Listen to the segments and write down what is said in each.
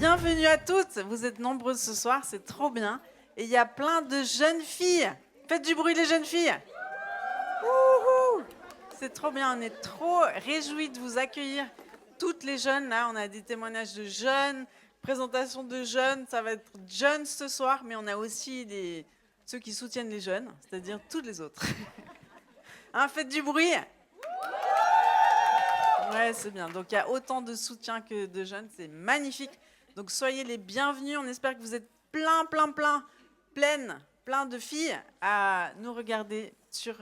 Bienvenue à toutes, vous êtes nombreuses ce soir, c'est trop bien. Et il y a plein de jeunes filles. Faites du bruit les jeunes filles. Wouhou. C'est trop bien, on est trop réjouis de vous accueillir. Toutes les jeunes, là, on a des témoignages de jeunes, présentation de jeunes, ça va être jeunes ce soir, mais on a aussi ceux qui soutiennent les jeunes, c'est-à-dire toutes les autres. Hein, faites du bruit. Ouais, c'est bien. Donc il y a autant de soutien que de jeunes, c'est magnifique. Donc soyez les bienvenus. On espère que vous êtes plein de filles à nous regarder sur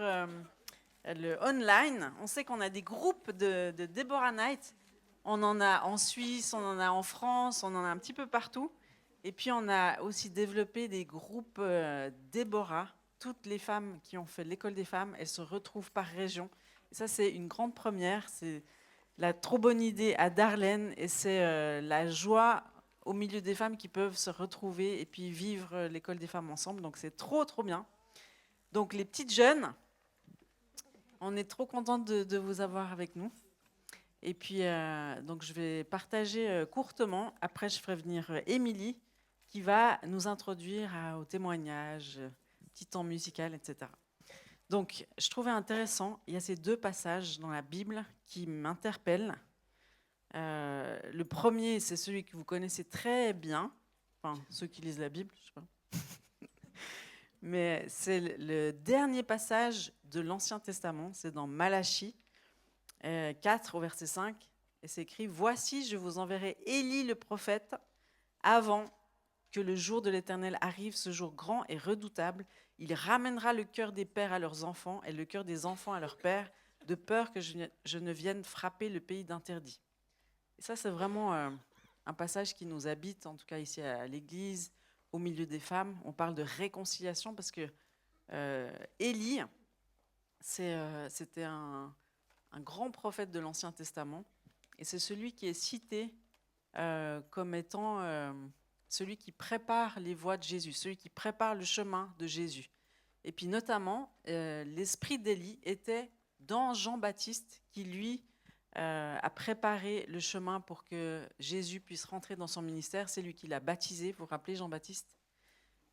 le online. On sait qu'on a des groupes de Deborah Night. On en a en Suisse, on en a en France, on en a un petit peu partout. Et puis on a aussi développé des groupes Deborah. Toutes les femmes qui ont fait l'école des femmes, elles se retrouvent par région. Et ça, c'est une grande première. C'est la trop bonne idée à Darlene et c'est la joie au milieu des femmes qui peuvent se retrouver et puis vivre l'école des femmes ensemble. Donc c'est trop bien. Donc les petites jeunes, on est trop contente de vous avoir avec nous. Et puis donc je vais partager courtement. Après je ferai venir Émilie qui va nous introduire au témoignage, petit temps musical, etc. Donc, je trouvais intéressant, il y a ces deux passages dans la Bible qui m'interpellent. Le premier, c'est celui que vous connaissez très bien, enfin, ceux qui lisent la Bible, je sais pas. Mais c'est le dernier passage de l'Ancien Testament, c'est dans Malachie 4 au verset 5, et c'est écrit « Voici, je vous enverrai Élie le prophète avant que le jour de l'Éternel arrive, ce jour grand et redoutable. Il ramènera le cœur des pères à leurs enfants et le cœur des enfants à leurs pères, de peur que je ne vienne frapper le pays d'interdit. » Et ça, c'est vraiment un passage qui nous habite, en tout cas ici à l'Église, au milieu des femmes. On parle de réconciliation parce que Élie, c'était un grand prophète de l'Ancien Testament et c'est celui qui est cité comme étant celui qui prépare les voies de Jésus, celui qui prépare le chemin de Jésus. Et puis notamment, l'esprit d'Élie était dans Jean-Baptiste qui, lui, a préparé le chemin pour que Jésus puisse rentrer dans son ministère. C'est lui qui l'a baptisé, vous vous rappelez Jean-Baptiste?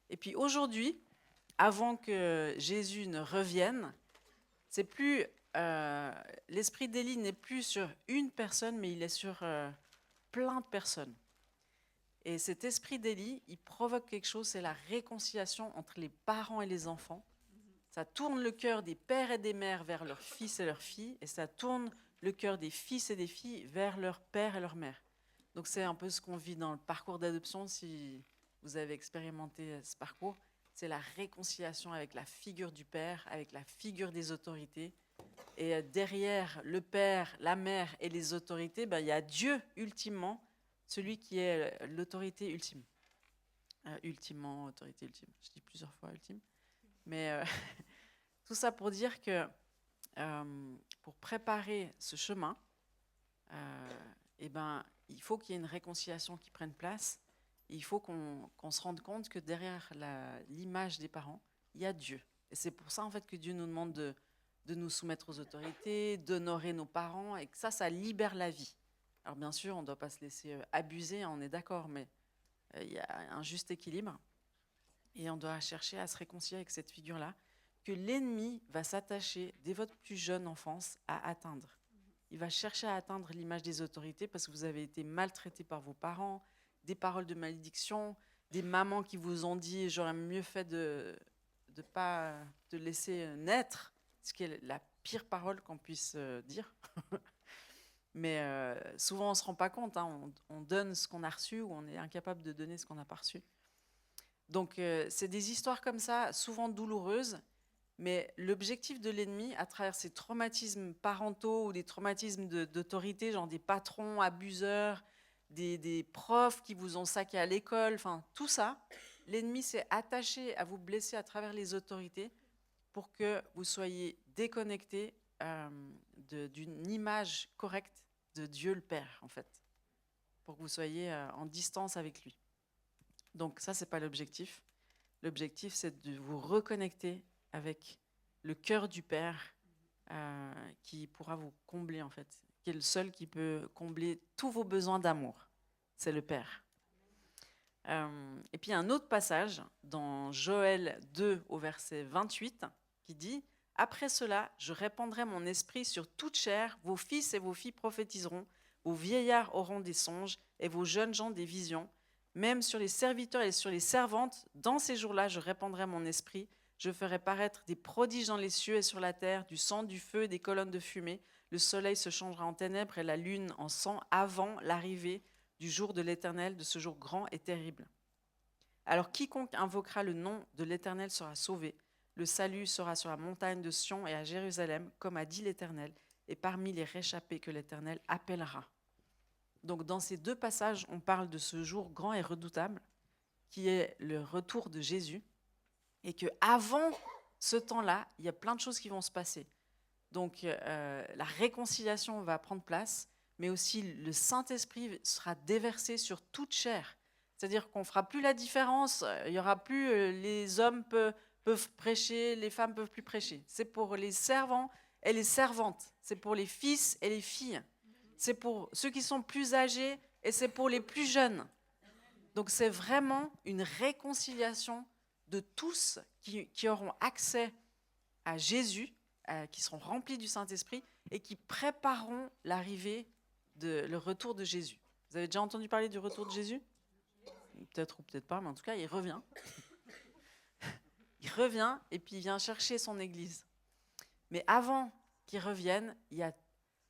Et puis aujourd'hui, avant que Jésus ne revienne, c'est plus l'esprit d'Élie n'est plus sur une personne, mais il est sur plein de personnes. Et cet esprit d'Élie, il provoque quelque chose, c'est la réconciliation entre les parents et les enfants. Ça tourne le cœur des pères et des mères vers leurs fils et leurs filles, et ça tourne le cœur des fils et des filles vers leurs pères et leurs mères. Donc c'est un peu ce qu'on vit dans le parcours d'adoption, si vous avez expérimenté ce parcours. C'est la réconciliation avec la figure du père, avec la figure des autorités. Et derrière le père, la mère et les autorités, il y a Dieu ultimement, celui qui est l'autorité ultime. Ultimement, autorité ultime. Je dis plusieurs fois ultime. Mais tout ça pour dire que pour préparer ce chemin, il faut qu'il y ait une réconciliation qui prenne place. Il faut qu'on se rende compte que derrière l'image des parents, il y a Dieu. Et c'est pour ça en fait que Dieu nous demande de nous soumettre aux autorités, d'honorer nos parents, et que ça libère la vie. Alors bien sûr, on ne doit pas se laisser abuser, on est d'accord, mais il y a un juste équilibre. Et on doit chercher à se réconcilier avec cette figure-là, que l'ennemi va s'attacher, dès votre plus jeune enfance, à atteindre. Il va chercher à atteindre l'image des autorités parce que vous avez été maltraité par vos parents, des paroles de malédiction, des mamans qui vous ont dit « j'aurais mieux fait de ne pas te laisser naître », ce qui est la pire parole qu'on puisse dire. Mais souvent, on ne se rend pas compte. Hein. On donne ce qu'on a reçu ou on est incapable de donner ce qu'on n'a pas reçu. Donc, c'est des histoires comme ça, souvent douloureuses. Mais l'objectif de l'ennemi, à travers ces traumatismes parentaux ou des traumatismes d'autorité, genre des patrons abuseurs, des profs qui vous ont saqué à l'école, enfin tout ça, l'ennemi s'est attaché à vous blesser à travers les autorités pour que vous soyez déconnectés d'une image correcte de Dieu le Père, en fait, pour que vous soyez en distance avec lui. Donc ça, c'est pas l'objectif. L'objectif, c'est de vous reconnecter avec le cœur du Père qui pourra vous combler, en fait, qui est le seul qui peut combler tous vos besoins d'amour. C'est le Père. Et puis, il y a un autre passage dans Joël 2 au verset 28 qui dit « Après cela, je répandrai mon esprit sur toute chair, vos fils et vos filles prophétiseront, vos vieillards auront des songes et vos jeunes gens des visions. Même sur les serviteurs et sur les servantes, dans ces jours-là, je répandrai mon esprit. Je ferai paraître des prodiges dans les cieux et sur la terre, du sang, du feu et des colonnes de fumée. Le soleil se changera en ténèbres et la lune en sang avant l'arrivée du jour de l'Éternel, de ce jour grand et terrible. Alors quiconque invoquera le nom de l'Éternel sera sauvé. Le salut sera sur la montagne de Sion et à Jérusalem, comme a dit l'Éternel, et parmi les réchappés que l'Éternel appellera. » Donc dans ces deux passages, on parle de ce jour grand et redoutable, qui est le retour de Jésus, et qu'avant ce temps-là, il y a plein de choses qui vont se passer. Donc la réconciliation va prendre place, mais aussi le Saint-Esprit sera déversé sur toute chair. C'est-à-dire qu'on ne fera plus la différence, il n'y aura plus les hommes peuvent prêcher, les femmes ne peuvent plus prêcher. C'est pour les servants et les servantes, c'est pour les fils et les filles, c'est pour ceux qui sont plus âgés et c'est pour les plus jeunes. Donc c'est vraiment une réconciliation de tous qui auront accès à Jésus, qui seront remplis du Saint-Esprit et qui prépareront l'arrivée, le retour de Jésus. Vous avez déjà entendu parler du retour de Jésus ? Peut-être ou peut-être pas, mais en tout cas, il revient. Il revient et puis il vient chercher son Église. Mais avant qu'il revienne, il y a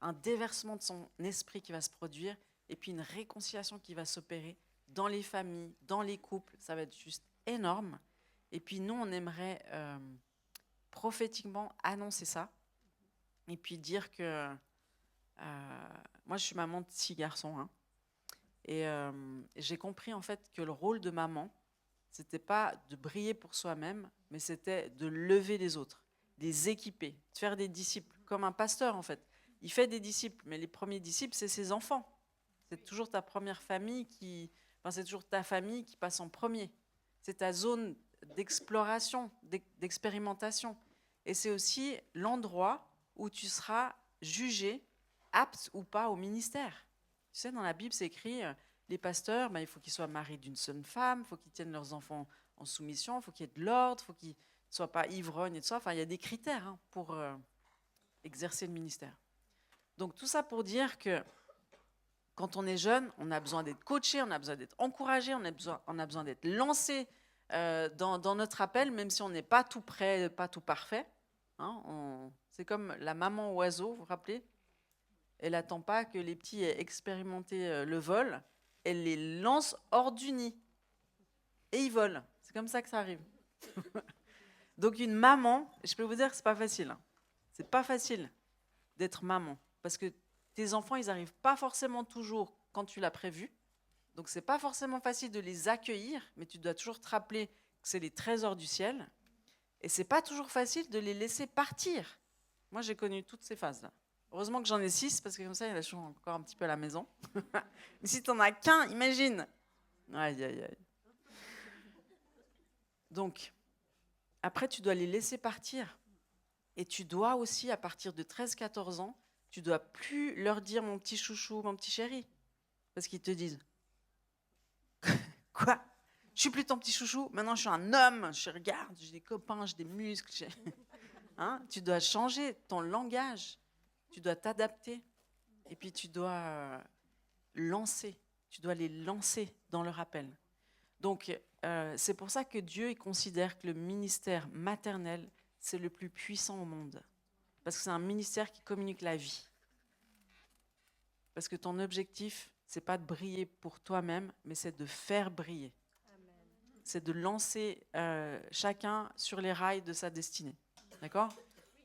un déversement de son esprit qui va se produire et puis une réconciliation qui va s'opérer dans les familles, dans les couples. Ça va être juste énorme. Et puis nous, on aimerait prophétiquement annoncer ça et puis dire que moi, je suis maman de 6 garçons, hein, et j'ai compris en fait que le rôle de maman, c'était pas de briller pour soi-même, mais c'était de lever les autres, de les équiper, de faire des disciples, comme un pasteur en fait. Il fait des disciples, mais les premiers disciples, c'est ses enfants. C'est toujours ta première famille c'est toujours ta famille qui passe en premier. C'est ta zone d'exploration, d'expérimentation. Et c'est aussi l'endroit où tu seras jugé, apte ou pas au ministère. Tu sais, dans la Bible, c'est écrit, les pasteurs, il faut qu'ils soient mariés d'une seule femme, il faut qu'ils tiennent leurs enfants en soumission, il faut qu'il y ait de l'ordre, il faut qu'ils ne soient pas ivrognes et tout ça. Enfin, il y a des critères pour exercer le ministère. Donc tout ça pour dire que quand on est jeune, on a besoin d'être coaché, on a besoin d'être encouragé, on a besoin d'être lancé dans notre appel, même si on n'est pas tout prêt, pas tout parfait. Hein, c'est comme la maman oiseau, vous vous rappelez ? Elle n'attend pas que les petits aient expérimenté le vol, elle les lance hors du nid. Et ils volent. C'est comme ça que ça arrive. Donc une maman, je peux vous dire que c'est pas facile. C'est pas facile d'être maman, parce que tes enfants, ils n'arrivent pas forcément toujours quand tu l'as prévu. Donc, ce n'est pas forcément facile de les accueillir, mais tu dois toujours te rappeler que c'est les trésors du ciel. Et ce n'est pas toujours facile de les laisser partir. Moi, j'ai connu toutes ces phases-là. Heureusement que j'en ai 6, parce que comme ça, il y en a toujours encore un petit peu à la maison. Mais si tu n'en as qu'un, imagine. Aïe, aïe, aïe. Donc, après, tu dois les laisser partir. Et tu dois aussi, à partir de 13-14 ans, tu ne dois plus leur dire mon petit chouchou, mon petit chéri. Parce qu'ils te disent quoi ? Je suis plus ton petit chouchou, maintenant je suis un homme, regarde, j'ai des copains, j'ai des muscles. Hein ? Tu dois changer ton langage, tu dois t'adapter. Et puis tu dois tu dois les lancer dans leur appel. Donc c'est pour ça que Dieu il considère que le ministère maternel, c'est le plus puissant au monde. Parce que c'est un ministère qui communique la vie. Parce que ton objectif, c'est pas de briller pour toi-même, mais c'est de faire briller. Amen. C'est de lancer chacun sur les rails de sa destinée. D'accord ?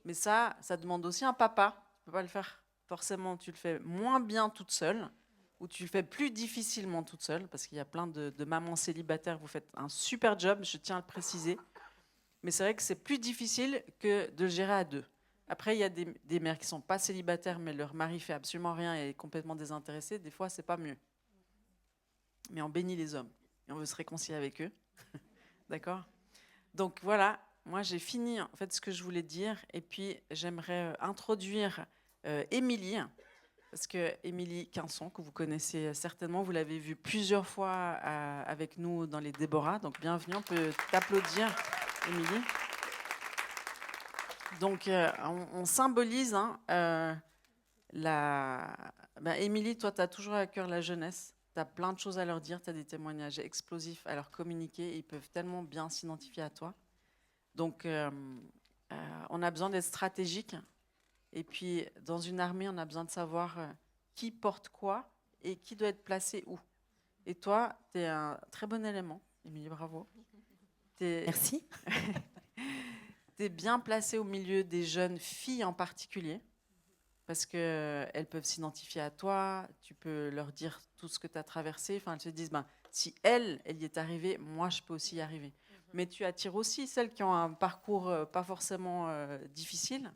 Mais ça demande aussi un papa. Tu peux pas le faire forcément, tu le fais moins bien toute seule, ou tu le fais plus difficilement toute seule, parce qu'il y a plein de mamans célibataires, vous faites un super job, je tiens à le préciser. Mais c'est vrai que c'est plus difficile que de le gérer à deux. Après, il y a des mères qui ne sont pas célibataires, mais leur mari fait absolument rien et est complètement désintéressé. Des fois, c'est pas mieux. Mais on bénit les hommes et on veut se réconcilier avec eux. D'accord ? Donc voilà, moi j'ai fini en fait ce que je voulais dire. Et puis j'aimerais introduire Émilie parce que Émilie Quinson, que vous connaissez certainement, vous l'avez vue plusieurs fois avec nous dans les Déborah. Donc bienvenue, on peut t'applaudir, Émilie. Donc on symbolise Émilie, toi, tu as toujours à cœur la jeunesse. Tu as plein de choses à leur dire, tu as des témoignages explosifs à leur communiquer. Ils peuvent tellement bien s'identifier à toi. Donc, on a besoin d'être stratégique. Et puis, dans une armée, on a besoin de savoir qui porte quoi et qui doit être placé où. Et toi, tu es un très bon élément. Émilie, bravo. Merci. Tu es bien placée au milieu des jeunes filles en particulier, parce qu'elles peuvent s'identifier à toi, tu peux leur dire tout ce que tu as traversé. Enfin, elles se disent, si elle y est arrivée, moi, je peux aussi y arriver. Mais tu attires aussi celles qui ont un parcours pas forcément difficile.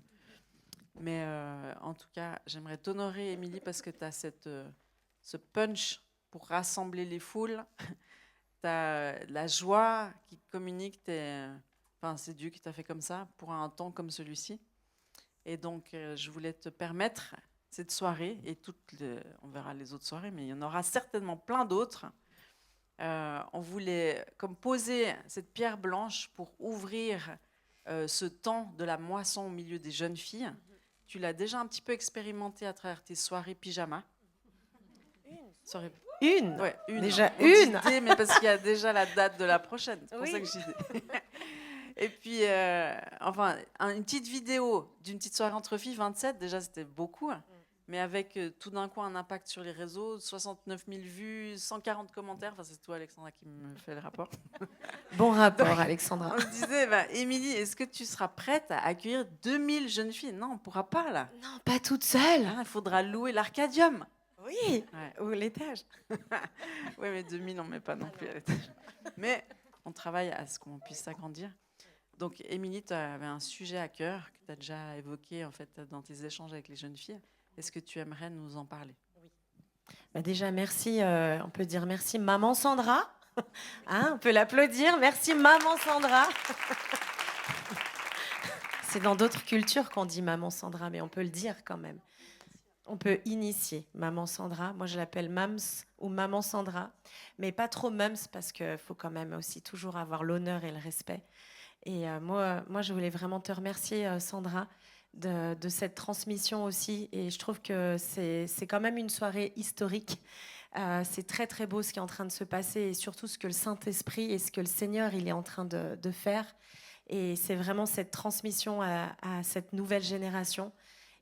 Mais en tout cas, j'aimerais t'honorer, Émilie, parce que tu as ce punch pour rassembler les foules. Tu as la joie qui communique. C'est Dieu qui t'a fait comme ça pour un temps comme celui-ci. Et donc, je voulais te permettre cette soirée, et on verra les autres soirées, mais il y en aura certainement plein d'autres. On voulait comme poser cette pierre blanche pour ouvrir ce temps de la moisson au milieu des jeunes filles. Tu l'as déjà un petit peu expérimenté à travers tes soirées pyjama. Une Ouais, une. Déjà On une dit mais parce qu'il y a déjà la date de la prochaine. C'est pour Oui. ça que j'y dis. Et puis, une petite vidéo d'une petite soirée entre filles, 27, déjà c'était beaucoup. Mais avec tout d'un coup un impact sur les réseaux, 69 000 vues, 140 commentaires. Enfin, c'est toi, Alexandra, qui me fait le rapport. Bon rapport, Donc, Alexandra. On se disait, Émilie, est-ce que tu seras prête à accueillir 2000 jeunes filles? Non, on ne pourra pas, là. Non, pas toute seule. Il faudra louer l'Arcadium. Oui, ou l'étage. Oui, mais 2000, on ne met pas non plus à l'étage. Mais on travaille à ce qu'on puisse s'agrandir. Donc, Émilie, tu avais un sujet à cœur que tu as déjà évoqué en fait, dans tes échanges avec les jeunes filles. Est-ce que tu aimerais nous en parler? Oui. Déjà, merci. On peut dire merci, Maman Sandra. On peut l'applaudir. Merci, Maman Sandra. C'est dans d'autres cultures qu'on dit Maman Sandra, mais on peut le dire quand même. On peut initier Maman Sandra. Moi, je l'appelle Mams ou Maman Sandra, mais pas trop Mams parce qu'il faut quand même aussi toujours avoir l'honneur et le respect. Et moi, je voulais vraiment te remercier, Sandra, de cette transmission aussi. Et je trouve que c'est quand même une soirée historique. C'est très, très beau ce qui est en train de se passer et surtout ce que le Saint-Esprit et ce que le Seigneur il est en train de faire. Et c'est vraiment cette transmission à cette nouvelle génération.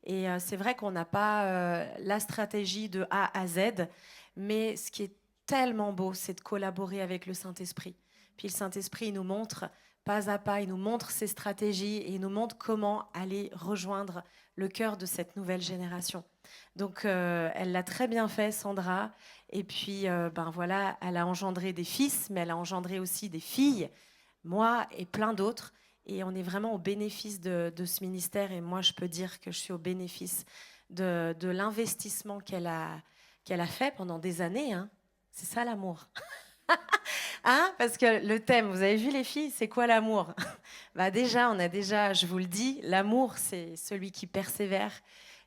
Et c'est vrai qu'on n'a pas la stratégie de A à Z, mais ce qui est tellement beau, c'est de collaborer avec le Saint-Esprit. Puis le Saint-Esprit, il nous montre pas à pas, il nous montre ses stratégies et il nous montre comment aller rejoindre le cœur de cette nouvelle génération. Donc, elle l'a très bien fait, Sandra. Et puis, voilà, elle a engendré des fils, mais elle a engendré aussi des filles, moi et plein d'autres. Et on est vraiment au bénéfice de ce ministère. Et moi, je peux dire que je suis au bénéfice de l'investissement qu'elle a fait pendant des années. C'est ça l'amour. Parce que le thème, vous avez vu les filles, c'est quoi l'amour? Déjà, je vous le dis, l'amour, c'est celui qui persévère,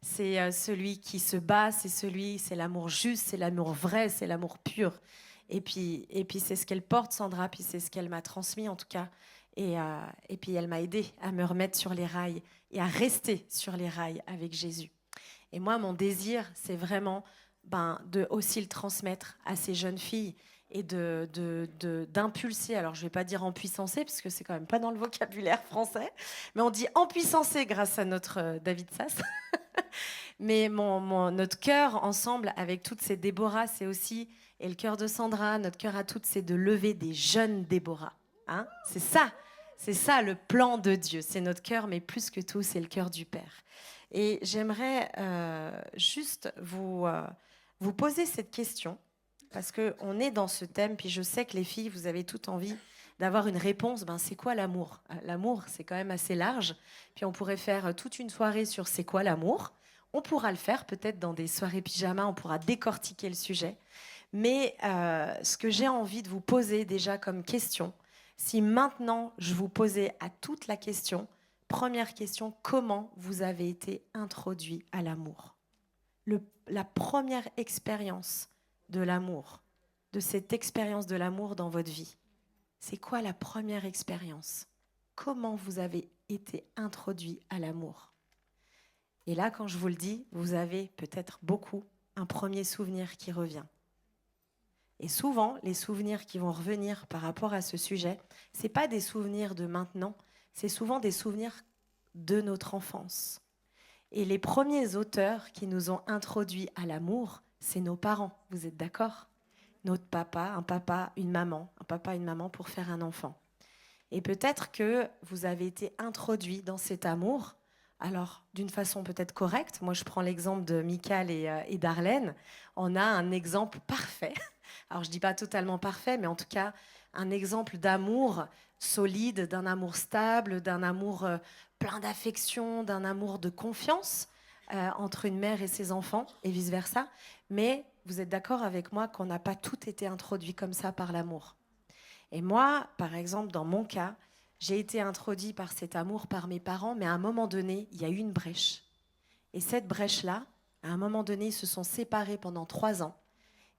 c'est celui qui se bat, c'est l'amour juste, c'est l'amour vrai, c'est l'amour pur. Et puis c'est ce qu'elle porte, Sandra, puis c'est ce qu'elle m'a transmis en tout cas. Et puis elle m'a aidée à me remettre sur les rails et à rester sur les rails avec Jésus. Et moi, mon désir, c'est vraiment de aussi le transmettre à ces jeunes filles et d'impulser, alors je ne vais pas dire empuissancer, parce que c'est quand même pas dans le vocabulaire français, mais on dit empuissancer grâce à notre David Sass. Mais notre cœur ensemble, avec toutes ces Déborah, c'est aussi, et le cœur de Sandra, notre cœur à toutes, c'est de lever des jeunes Déborah. C'est ça le plan de Dieu, c'est notre cœur, mais plus que tout, c'est le cœur du Père. Et j'aimerais juste vous poser cette question, parce qu'on est dans ce thème, puis je sais que les filles, vous avez toutes envie d'avoir une réponse. C'est quoi l'amour? L'amour, c'est quand même assez large. Puis on pourrait faire toute une soirée sur c'est quoi l'amour. On pourra le faire peut-être dans des soirées pyjama, on pourra décortiquer le sujet. Mais ce que j'ai envie de vous poser déjà comme question, si maintenant je vous posais à toute la question, première question, comment vous avez été introduit à l'amour? la première expérience de l'amour, de cette expérience de l'amour dans votre vie? C'est quoi la première expérience? Comment vous avez été introduit à l'amour? Et là, quand je vous le dis, vous avez peut-être beaucoup un premier souvenir qui revient. Et souvent, les souvenirs qui vont revenir par rapport à ce sujet, ce n'est pas des souvenirs de maintenant, c'est souvent des souvenirs de notre enfance. Et les premiers auteurs qui nous ont introduits à l'amour, c'est nos parents. Vous êtes d'accord? Notre papa, une maman pour faire un enfant. Et peut-être que vous avez été introduit dans cet amour, alors d'une façon peut-être correcte. Moi, je prends l'exemple de Michael et d'Arlène. On a un exemple parfait. Alors, je ne dis pas totalement parfait, mais en tout cas, un exemple d'amour solide, d'un amour stable, d'un amour plein d'affection, d'un amour de confiance entre une mère et ses enfants, et vice-versa. Mais vous êtes d'accord avec moi qu'on n'a pas tout été introduit comme ça par l'amour. Et moi, par exemple, dans mon cas, j'ai été introduit par cet amour par mes parents, mais à un moment donné, il y a eu une brèche. Et cette brèche-là, à un moment donné, ils se sont séparés pendant 3 ans.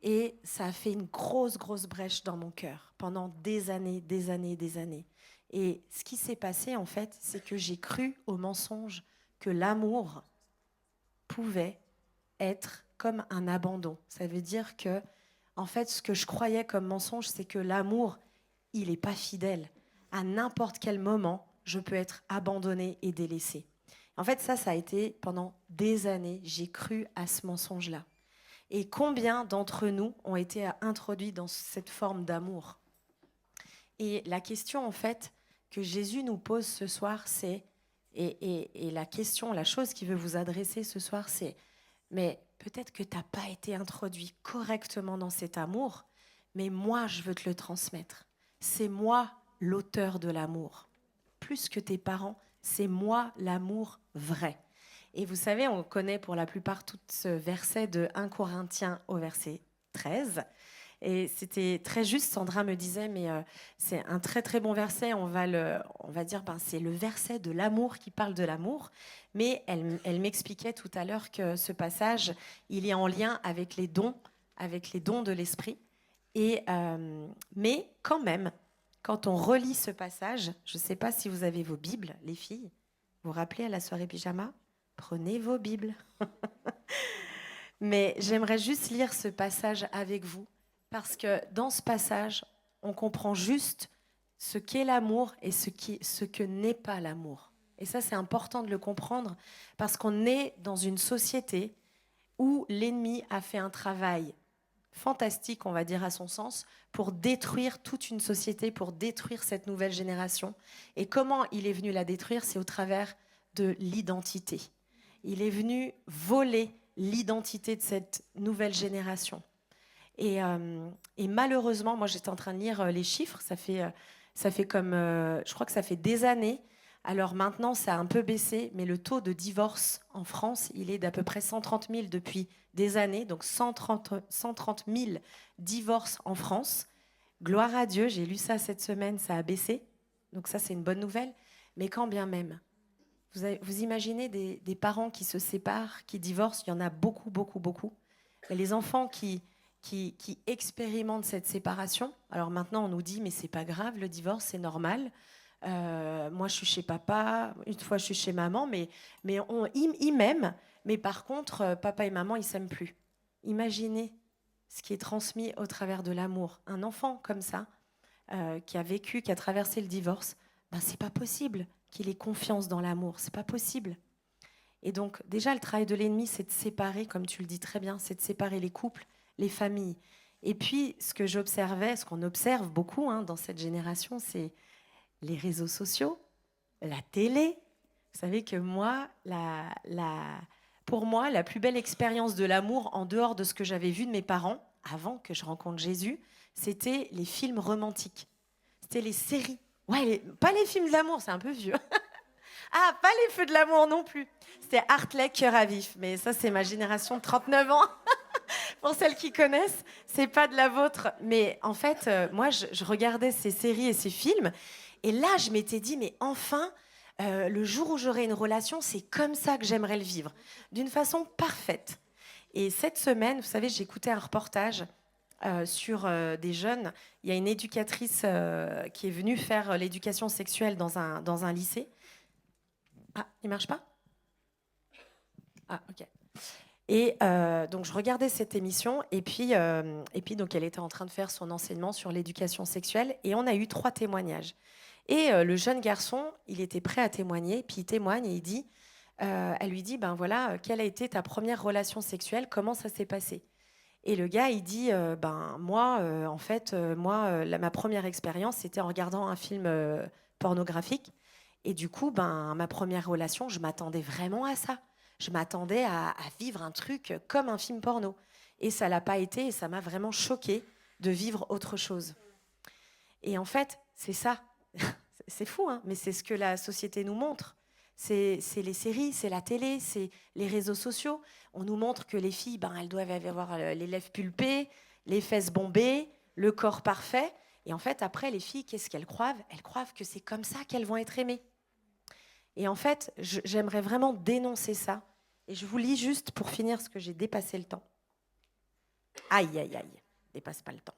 Et ça a fait une grosse brèche dans mon cœur pendant des années. Et ce qui s'est passé, en fait, c'est que j'ai cru au mensonge que l'amour pouvait être comme un abandon. Ça veut dire que, en fait, ce que je croyais comme mensonge, c'est que l'amour, il n'est pas fidèle. À n'importe quel moment, je peux être abandonnée et délaissée. En fait, ça a été pendant des années, j'ai cru à ce mensonge-là. Et combien d'entre nous ont été introduits dans cette forme d'amour? Et la question, en fait, que Jésus nous pose ce soir, c'est, et la chose qu'il veut vous adresser ce soir, c'est, mais peut-être que tu n'as pas été introduit correctement dans cet amour, mais moi, je veux te le transmettre. C'est moi l'auteur de l'amour. Plus que tes parents, c'est moi l'amour vrai. Et vous savez, on connaît pour la plupart tout ce verset de 1 Corinthiens au verset 13. Et c'était très juste, Sandra me disait, mais c'est un très bon verset, on va dire, c'est le verset de l'amour qui parle de l'amour. Mais elle m'expliquait tout à l'heure que ce passage, il est en lien avec les dons de l'esprit. Mais quand même, quand on relit ce passage, je ne sais pas si vous avez vos Bibles, les filles, vous vous rappelez à la soirée pyjama? Prenez vos Bibles. Mais j'aimerais juste lire ce passage avec vous, parce que dans ce passage, on comprend juste ce qu'est l'amour et ce que n'est pas l'amour. Et ça, c'est important de le comprendre, parce qu'on est dans une société où l'ennemi a fait un travail fantastique, on va dire à son sens, pour détruire toute une société, pour détruire cette nouvelle génération. Et comment il est venu la détruire? C'est au travers de l'identité. Il est venu voler l'identité de cette nouvelle génération. Et malheureusement, moi j'étais en train de lire les chiffres, ça fait comme, je crois que ça fait des années. Alors maintenant, ça a un peu baissé, mais le taux de divorce en France, il est d'à peu près 130 000 depuis des années. Donc 130 000 divorces en France. Gloire à Dieu, j'ai lu ça cette semaine, ça a baissé. Donc ça, c'est une bonne nouvelle. Mais quand bien même, vous imaginez des parents qui se séparent, qui divorcent, il y en a beaucoup. Et les enfants qui expérimentent cette séparation, alors maintenant on nous dit, mais c'est pas grave, le divorce, c'est normal. Moi, je suis chez papa, une fois je suis chez maman, mais ils m'aiment, mais par contre, papa et maman, ils s'aiment plus. Imaginez ce qui est transmis au travers de l'amour. Un enfant comme ça, qui a vécu, qui a traversé le divorce, c'est pas possible qu'il ait confiance dans l'amour, c'est pas possible. Et donc, déjà, le travail de l'ennemi, c'est de séparer, comme tu le dis très bien, c'est de séparer les couples, les familles. Et puis, ce qu'on observe beaucoup dans cette génération, c'est les réseaux sociaux, la télé. Vous savez que moi, pour moi, la plus belle expérience de l'amour, en dehors de ce que j'avais vu de mes parents, avant que je rencontre Jésus, c'était les films romantiques. C'était les séries. Ouais, pas les films d'amour, c'est un peu vieux. Ah, pas les feux de l'amour non plus. C'était Hartley, Cœur à vif. Mais ça, c'est ma génération de 39 ans. Pour celles qui connaissent, c'est pas de la vôtre. Mais en fait, moi, je regardais ces séries et ces films. Et là, je m'étais dit, mais enfin, le jour où j'aurai une relation, c'est comme ça que j'aimerais le vivre. D'une façon parfaite. Et cette semaine, vous savez, j'ai écouté un reportage sur des jeunes. Il y a une éducatrice qui est venue faire l'éducation sexuelle dans un lycée. Ah, il marche pas ? Ah, ok. Et donc, je regardais cette émission et puis donc, elle était en train de faire son enseignement sur l'éducation sexuelle et on a eu 3 témoignages. Et le jeune garçon, il était prêt à témoigner, puis il témoigne et il dit, elle lui dit, ben voilà, quelle a été ta première relation sexuelle, comment ça s'est passé ? Et le gars, il dit, ben moi, en fait, ma première expérience, c'était en regardant un film pornographique. Et du coup, ben, ma première relation, je m'attendais vraiment à ça. Je m'attendais à vivre un truc comme un film porno. Et ça l'a pas été, et ça m'a vraiment choquée de vivre autre chose. Et en fait, c'est ça. C'est fou, hein, mais c'est ce que la société nous montre. C'est les séries, c'est la télé, c'est les réseaux sociaux. On nous montre que les filles, ben, elles doivent avoir les lèvres pulpées, les fesses bombées, le corps parfait. Et en fait, après, les filles, qu'est-ce qu'elles croient ? Elles croient que c'est comme ça qu'elles vont être aimées. Et en fait, j'aimerais vraiment dénoncer ça. Et je vous lis juste pour finir, ce que j'ai dépassé le temps. Aïe, aïe, aïe, dépasse pas le temps.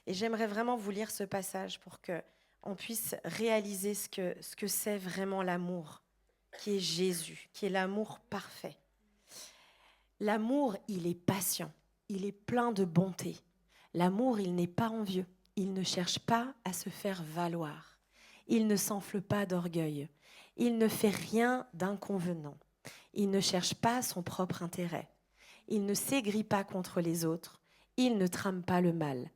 Et j'aimerais vraiment vous lire ce passage pour qu'on puisse réaliser ce que c'est vraiment l'amour, qui est Jésus, qui est l'amour parfait. L'amour, il est patient, il est plein de bonté. L'amour, il n'est pas envieux, il ne cherche pas à se faire valoir. Il ne s'enfle pas d'orgueil, il ne fait rien d'inconvenant. Il ne cherche pas son propre intérêt. Il ne s'aigrit pas contre les autres, il ne trame pas le mal.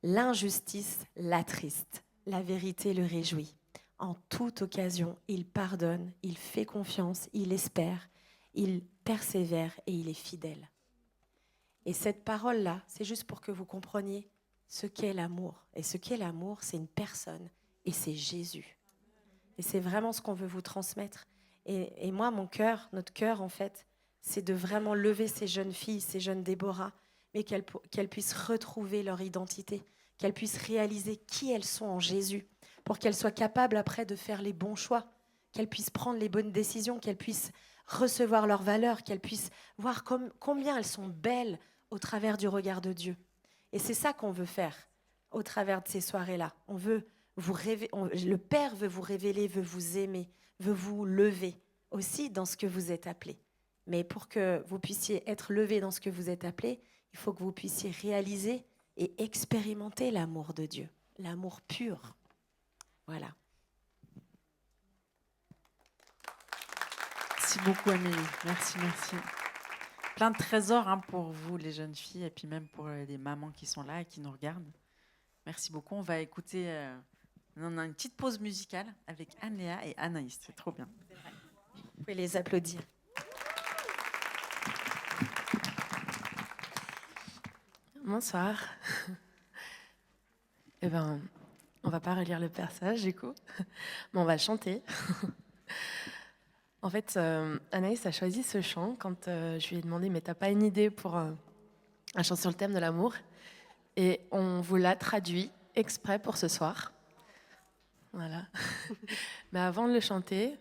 L'injustice l'attriste, la vérité le réjouit. En toute occasion, il pardonne, il fait confiance, il espère, il persévère et il est fidèle. Et cette parole-là, c'est juste pour que vous compreniez ce qu'est l'amour. Et ce qu'est l'amour, c'est une personne et c'est Jésus. Et c'est vraiment ce qu'on veut vous transmettre. Et moi, mon cœur, notre cœur, en fait, c'est de vraiment lever ces jeunes filles, ces jeunes Déborah, mais qu'elles puissent retrouver leur identité, qu'elles puissent réaliser qui elles sont en Jésus, pour qu'elles soient capables après de faire les bons choix, qu'elles puissent prendre les bonnes décisions, qu'elles puissent recevoir leurs valeurs, qu'elles puissent voir combien elles sont belles au travers du regard de Dieu. Et c'est ça qu'on veut faire au travers de ces soirées-là. On veut vous le Père veut vous révéler, veut vous aimer, veut vous lever aussi dans ce que vous êtes appelés. Mais pour que vous puissiez être levé dans ce que vous êtes appelés, il faut que vous puissiez réaliser et expérimenter l'amour de Dieu, l'amour pur. Voilà. Merci beaucoup, Amélie. Merci, merci. Plein de trésors pour vous, les jeunes filles, et puis même pour les mamans qui sont là et qui nous regardent. Merci beaucoup. On va écouter... on a une petite pause musicale avec Anne-Léa et Anaïs. C'est trop bien. Vous pouvez les applaudir. Bonsoir. Eh ben, on va pas relire le passage du coup, mais on va chanter. En fait, Anaïs a choisi ce chant quand je lui ai demandé « Mais t'as pas une idée pour un chant sur le thème de l'amour ?» Et on vous l'a traduit exprès pour ce soir. Voilà. Mais avant de le chanter,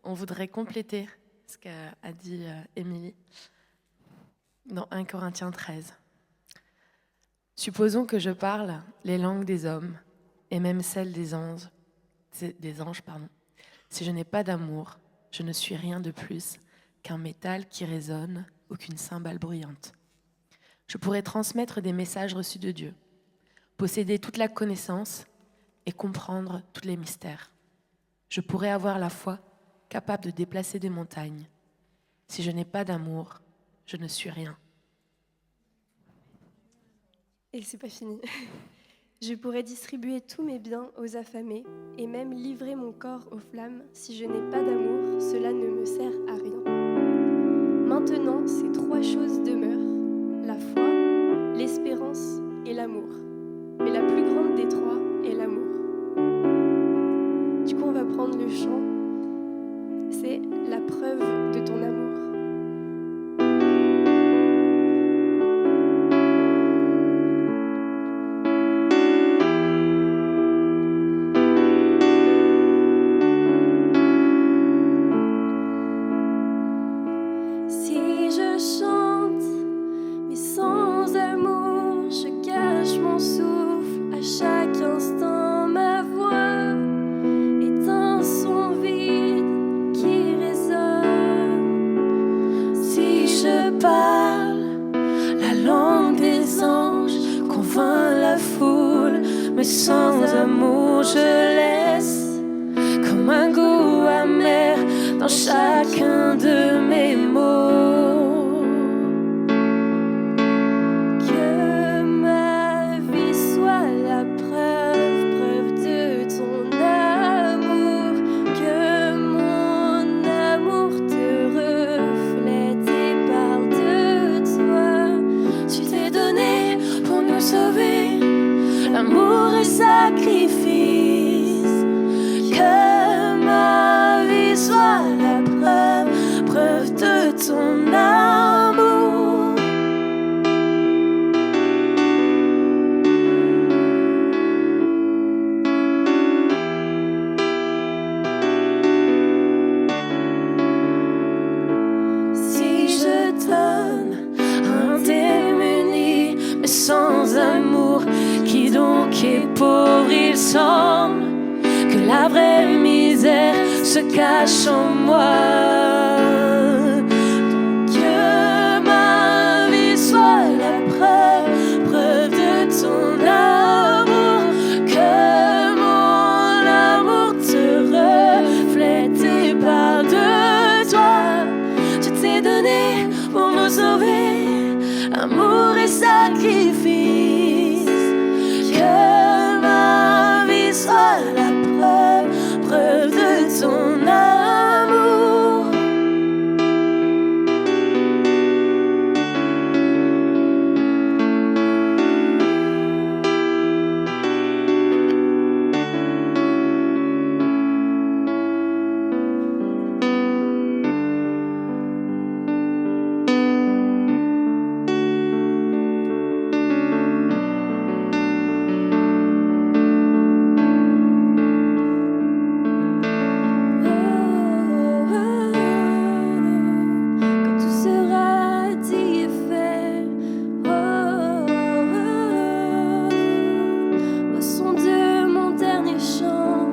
on voudrait compléter ce qu'a dit Émilie dans 1 Corinthiens 13. Supposons que je parle les langues des hommes et même celles des anges. Si je n'ai pas d'amour, je ne suis rien de plus qu'un métal qui résonne ou qu'une cymbale bruyante. Je pourrais transmettre des messages reçus de Dieu, posséder toute la connaissance et comprendre tous les mystères. Je pourrais avoir la foi capable de déplacer des montagnes. Si je n'ai pas d'amour, je ne suis rien. Et c'est pas fini. Je pourrais distribuer tous mes biens aux affamés et même livrer mon corps aux flammes. Si je n'ai pas d'amour, cela ne me sert à rien. Maintenant, ces 3 choses demeurent, la foi, l'espérance et l'amour. Mais la plus grande des 3 est l'amour. Du coup, on va prendre le chant. C'est la preuve de ton amour. Si je chante sans amour je laisse comme un goût amer dans chacun de mes mots. Que ma vie soit la preuve de ton amour, que mon amour te reflète et parle de toi. Tu t'es donné pour nous sauver, l'amour et sacrifice. Que ma vie soit la preuve de ton amour. Si je donne un démuni, mais sans amour, qui donc est pauvre, il semble que la vraie misère se cache en moi. Que ma vie soit la preuve de ton amour, que mon amour te reflète et parle de toi. Tu t'es donné pour nous sauver, amour et sacrifice. Que ma vie soit la preuve de ton amour. Quand tout sera dit et fait, au son de mon dernier chant,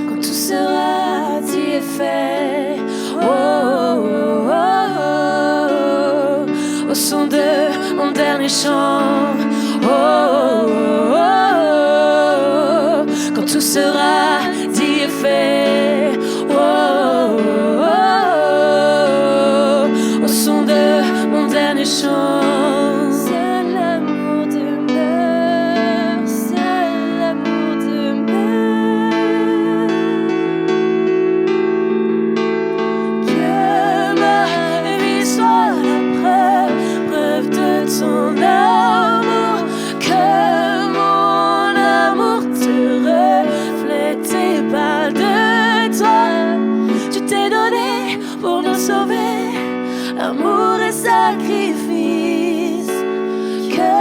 quand tout sera dit et fait, au son de mon dernier chant, quand tout sera dit et fait, au son de mon dernier chant. Seul l'amour demeure, seul l'amour demeure. Que ma vie soit la preuve de ton amour, que mon amour te reflète et parle de toi. Tu t'es donné pour nous sauver, amour et sacrifice. Que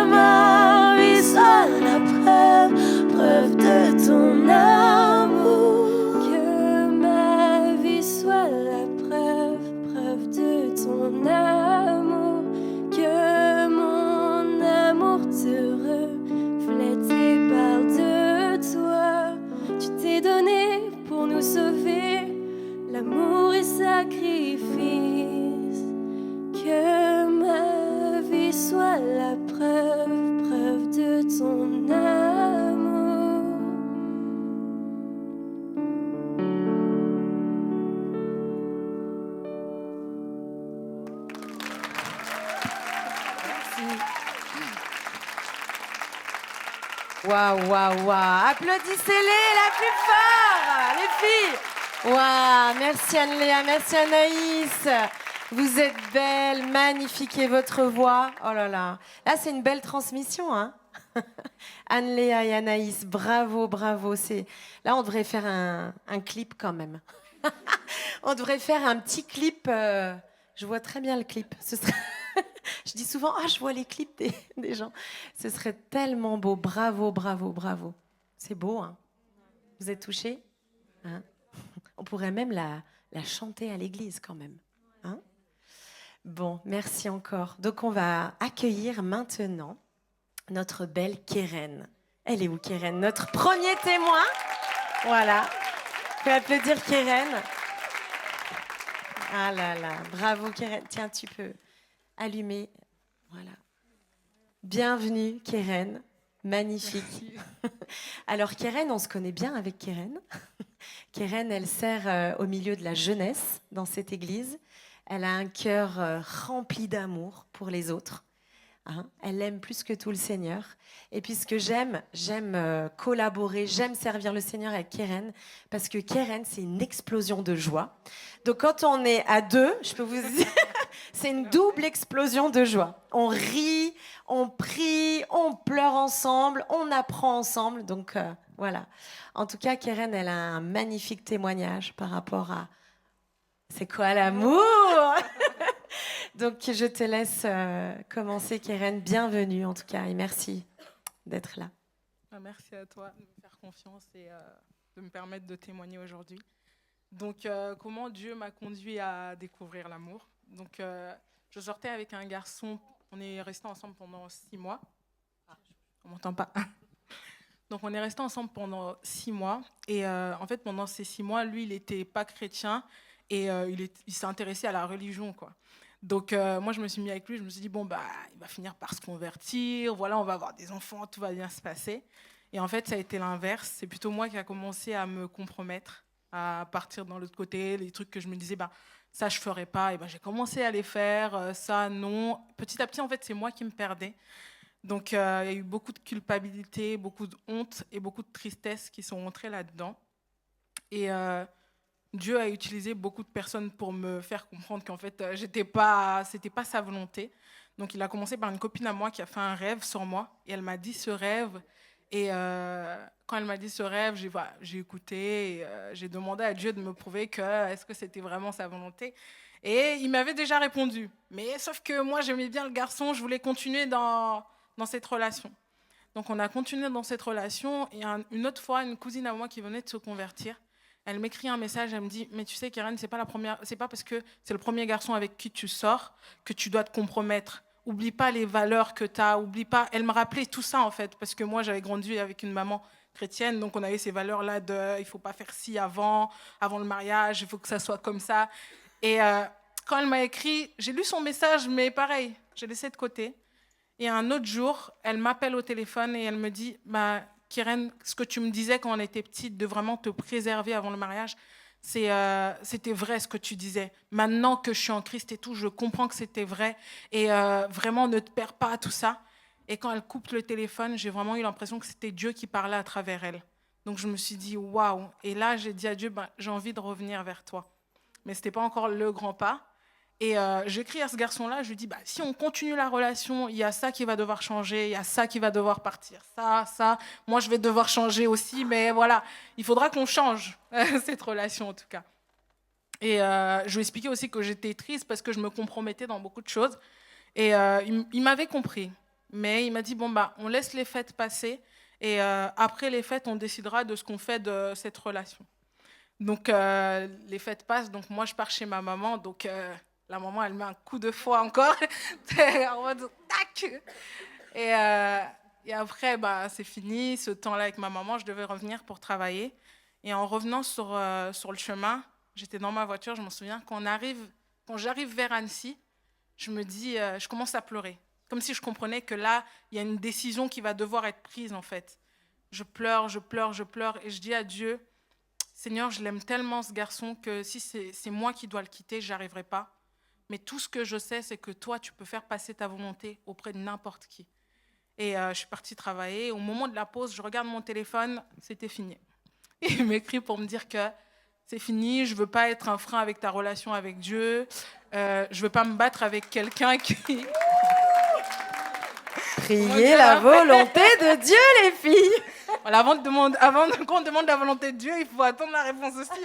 ma vie soit la preuve de ton amour. Que ma vie soit la preuve de ton amour. Que mon amour te reflète et parle de toi. Tu t'es donné pour nous sauver, l'amour et sacrifice. Que ma vie soit la preuve de ton amour. Waouh, waouh, waouh. Applaudissez-les la plus fort, les filles. Waouh, merci Anne-Léa, merci Anaïs. Vous êtes belles, magnifique et votre voix. Oh là là. Là, c'est une belle transmission, hein. Anne-Léa et Anaïs, bravo, bravo. Là, on devrait faire un clip quand même. On devrait faire un petit clip. Je vois très bien le clip. Ce serait... Je dis souvent, je vois les clips des gens. Ce serait tellement beau. Bravo, bravo, bravo. C'est beau, hein. Vous êtes touchés, hein? On pourrait même la chanter à l'église quand même, hein? Bon, merci encore. Donc, on va accueillir maintenant notre belle Keren. Elle est où, Keren? Notre premier témoin. Voilà. On peut applaudir Keren. Ah là là, bravo Keren. Tiens, tu peux allumer. Voilà. Bienvenue, Kéren. Magnifique. Merci. Alors, Kéren, on se connaît bien avec Kéren. Kéren, elle sert au milieu de la jeunesse dans cette église. Elle a un cœur rempli d'amour pour les autres. Hein, elle aime plus que tout le Seigneur. Et puis ce que j'aime collaborer, j'aime servir le Seigneur avec Kéren, parce que Kéren, c'est une explosion de joie. Donc quand on est à deux, je peux vous dire, c'est une double explosion de joie. On rit, on prie, on pleure ensemble, on apprend ensemble. Donc voilà. En tout cas, Kéren, elle a un magnifique témoignage par rapport à... C'est quoi l'amour? Donc, je te laisse commencer, Kéren. Bienvenue, en tout cas, et merci d'être là. Merci à toi de me faire confiance et de me permettre de témoigner aujourd'hui. Donc, comment Dieu m'a conduit à découvrir l'amour. Donc, je sortais avec un garçon. On est restés ensemble pendant 6 mois. On m'entend pas. Donc, on est restés ensemble pendant 6 mois. Et en fait, pendant ces 6 mois, lui, il n'était pas chrétien et il s'est intéressé à la religion, quoi. Donc, moi, je me suis mis avec lui. Je me suis dit, bon, bah, il va finir par se convertir. Voilà, on va avoir des enfants, tout va bien se passer. Et en fait, ça a été l'inverse. C'est plutôt moi qui a commencé à me compromettre, à partir dans l'autre côté. Les trucs que je me disais, bah, ça, je ne ferais pas. Et ben, j'ai commencé à les faire. Ça, non. Petit à petit, en fait, c'est moi qui me perdais. Donc, il y a eu beaucoup de culpabilité, beaucoup de honte et beaucoup de tristesse qui sont rentrées là-dedans. Et Dieu a utilisé beaucoup de personnes pour me faire comprendre qu'en fait, c'était pas sa volonté. Donc, il a commencé par une copine à moi qui a fait un rêve sur moi. Et elle m'a dit ce rêve. Et quand elle m'a dit ce rêve, j'ai écouté. Et, j'ai demandé à Dieu de me prouver est-ce que c'était vraiment sa volonté. Et il m'avait déjà répondu. Mais sauf que moi, j'aimais bien le garçon. Je voulais continuer dans cette relation. Donc, on a continué dans cette relation. Et une autre fois, une cousine à moi qui venait de se convertir, elle m'écrit un message, elle me dit « Mais tu sais, Karen, c'est pas parce que c'est le premier garçon avec qui tu sors que tu dois te compromettre. Oublie pas les valeurs que tu as, oublie pas... » Elle me rappelait tout ça, en fait, parce que moi, j'avais grandi avec une maman chrétienne, donc on avait ces valeurs-là de « il faut pas faire ci avant le mariage, il faut que ça soit comme ça. » Et quand elle m'a écrit, j'ai lu son message, mais pareil, j'ai laissé de côté. Et un autre jour, elle m'appelle au téléphone et elle me dit bah, « Keren, ce que tu me disais quand on était petite, de vraiment te préserver avant le mariage, c'était vrai ce que tu disais. Maintenant que je suis en Christ et tout, je comprends que c'était vrai. Et vraiment, ne te perds pas, tout ça. » Et quand elle coupe le téléphone, j'ai vraiment eu l'impression que c'était Dieu qui parlait à travers elle. Donc je me suis dit « Waouh !» Et là, j'ai dit à Dieu bah, « J'ai envie de revenir vers toi. » Mais ce n'était pas encore le grand pas. Et j'écris à ce garçon-là, je lui dis, bah, si on continue la relation, il y a ça qui va devoir changer, il y a ça qui va devoir partir, ça. Moi, je vais devoir changer aussi, mais voilà, il faudra qu'on change cette relation en tout cas. Et je lui ai expliqué aussi que j'étais triste parce que je me compromettais dans beaucoup de choses. Et il m'avait compris, mais il m'a dit, bon, bah, on laisse les fêtes passer et après les fêtes, on décidera de ce qu'on fait de cette relation. Donc, les fêtes passent, donc moi, je pars chez ma maman, donc... la maman, elle met un coup de fouet encore. En mode, tac. Et après, bah, c'est fini. Ce temps-là avec ma maman, je devais revenir pour travailler. Et en revenant sur le chemin, j'étais dans ma voiture, je m'en souviens, quand j'arrive vers Annecy, je me dis, je commence à pleurer. Comme si je comprenais que là, il y a une décision qui va devoir être prise, en fait. Je pleure. Et je dis à Dieu, Seigneur, je l'aime tellement, ce garçon, que si c'est moi qui dois le quitter, je n'y arriverai pas. Mais tout ce que je sais, c'est que toi, tu peux faire passer ta volonté auprès de n'importe qui. Et je suis partie travailler. Au moment de la pause, je regarde mon téléphone, c'était fini. Et il m'écrit pour me dire que c'est fini, je ne veux pas être un frein avec ta relation avec Dieu. Je ne veux pas me battre avec quelqu'un qui... Priez la volonté de Dieu, les filles. Voilà, avant qu'on demande la volonté de Dieu, il faut attendre la réponse aussi.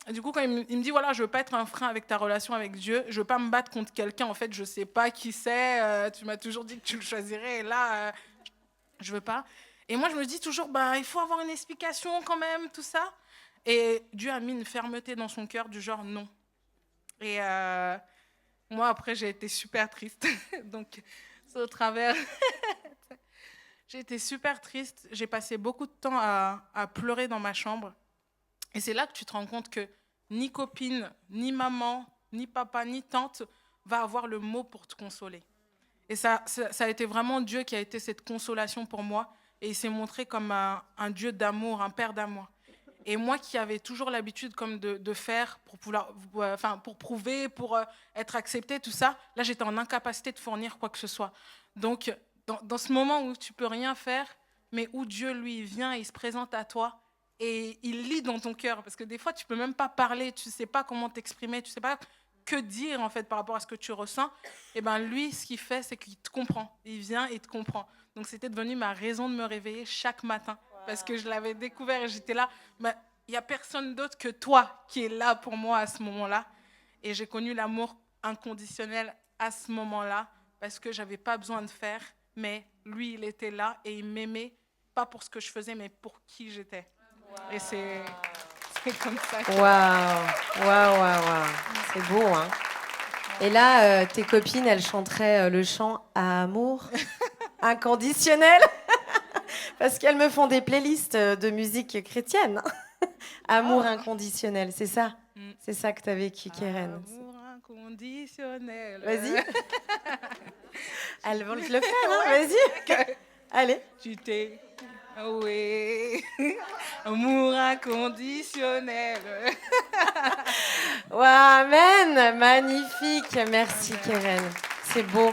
Du coup, quand il me dit, voilà, je ne veux pas être un frein avec ta relation avec Dieu, je ne veux pas me battre contre quelqu'un, en fait, je ne sais pas qui c'est, tu m'as toujours dit que tu le choisirais, et là, je ne veux pas. Et moi, je me dis toujours, bah, il faut avoir une explication quand même, tout ça. Et Dieu a mis une fermeté dans son cœur du genre, non. Et moi, après, j'ai été super triste. Donc, c'est au travers... J'ai été super triste, j'ai passé beaucoup de temps à pleurer dans ma chambre. Et c'est là que tu te rends compte que ni copine, ni maman, ni papa, ni tante va avoir le mot pour te consoler. Et ça a été vraiment Dieu qui a été cette consolation pour moi. Et il s'est montré comme un Dieu d'amour, un Père d'amour. Et moi qui avais toujours l'habitude comme de faire pour prouver, pour être acceptée, tout ça, là j'étais en incapacité de fournir quoi que ce soit. Donc dans ce moment où tu peux rien faire, mais où Dieu lui vient et il se présente à toi et il lit dans ton cœur, parce que des fois tu peux même pas parler, tu sais pas comment t'exprimer, tu sais pas que dire en fait par rapport à ce que tu ressens. Et ben lui, ce qu'il fait, c'est qu'il te comprend. Il vient et te comprend. Donc c'était devenu ma raison de me réveiller chaque matin. Parce que je l'avais découvert et j'étais là. Il n'y a personne d'autre que toi qui est là pour moi à ce moment-là. Et j'ai connu l'amour inconditionnel à ce moment-là parce que je n'avais pas besoin de faire. Mais lui, il était là et il m'aimait, pas pour ce que je faisais, mais pour qui j'étais. Wow. Et c'est comme ça. Waouh. C'est beau, hein. Et là, tes copines, elles chanteraient le chant Amour inconditionnel. Parce qu'elles me font des playlists de musique chrétienne. Amour inconditionnel, c'est ça? C'est ça que tu as vécu, Keren. Amour inconditionnel. Vas-y. Elles vont le faire, hein? Vas-y. Allez. Tu t'es... Oui. Amour inconditionnel. Wow, amen. Magnifique. Merci, Keren. C'est beau.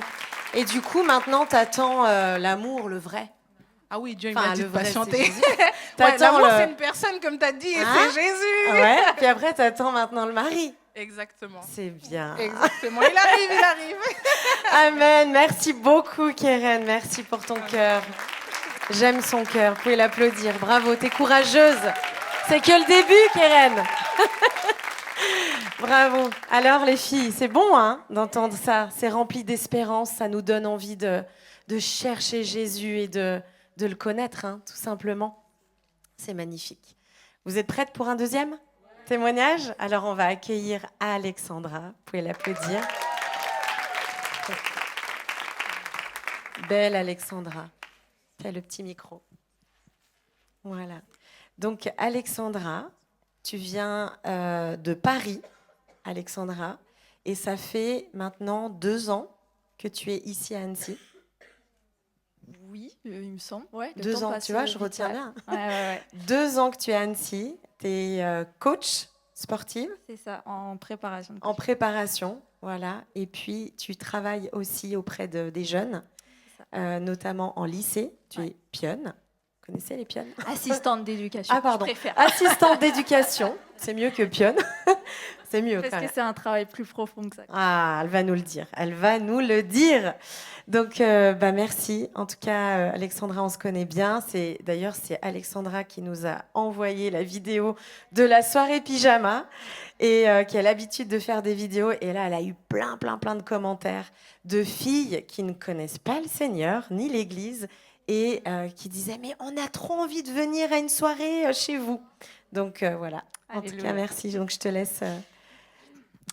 Et du coup, maintenant, t'attends l'amour, le vrai. Ah oui, Dieu il m'a dit de patienter. L'amour, c'est une personne, comme tu as dit, et c'est Jésus. Ouais, puis après, t'attends maintenant le mari. Exactement. C'est bien. Exactement, il arrive. Amen. Merci beaucoup, Keren. Merci pour ton cœur. J'aime son cœur. Vous pouvez l'applaudir. Bravo, t'es courageuse. C'est que le début, Keren. Bravo. Alors, les filles, c'est bon hein, d'entendre ça. C'est rempli d'espérance. Ça nous donne envie de chercher Jésus et de le connaître, hein, tout simplement. C'est magnifique. Vous êtes prêtes pour un deuxième témoignage? Alors, on va accueillir Alexandra. Vous pouvez l'applaudir. Belle Alexandra. Fais le petit micro. Voilà. Donc, Alexandra, tu viens de Paris, Alexandra, et ça fait maintenant 2 ans que tu es ici à Annecy. Oui, il me semble. Ouais, 2 ans, tu vois, je retiens bien. Ouais. 2 ans que tu es à Annecy, tu es coach sportive. C'est ça, en préparation. En préparation, voilà. Et puis, tu travailles aussi auprès des jeunes, notamment en lycée. Tu es pionne. Vous connaissez les pionnes? Assistante d'éducation. Ah, pardon. Je préfère. Assistante d'éducation. C'est mieux que pionne. C'est mieux. Parce que c'est un travail plus profond que ça. Ah, elle va nous le dire. Elle va nous le dire. Donc, merci. En tout cas, Alexandra, on se connaît bien. D'ailleurs, c'est Alexandra qui nous a envoyé la vidéo de la soirée pyjama et qui a l'habitude de faire des vidéos. Et là, elle a eu plein de commentaires de filles qui ne connaissent pas le Seigneur ni l'Église et qui disaient « Mais on a trop envie de venir à une soirée chez vous ». Donc, voilà. En tout cas, merci. Donc, je te laisse...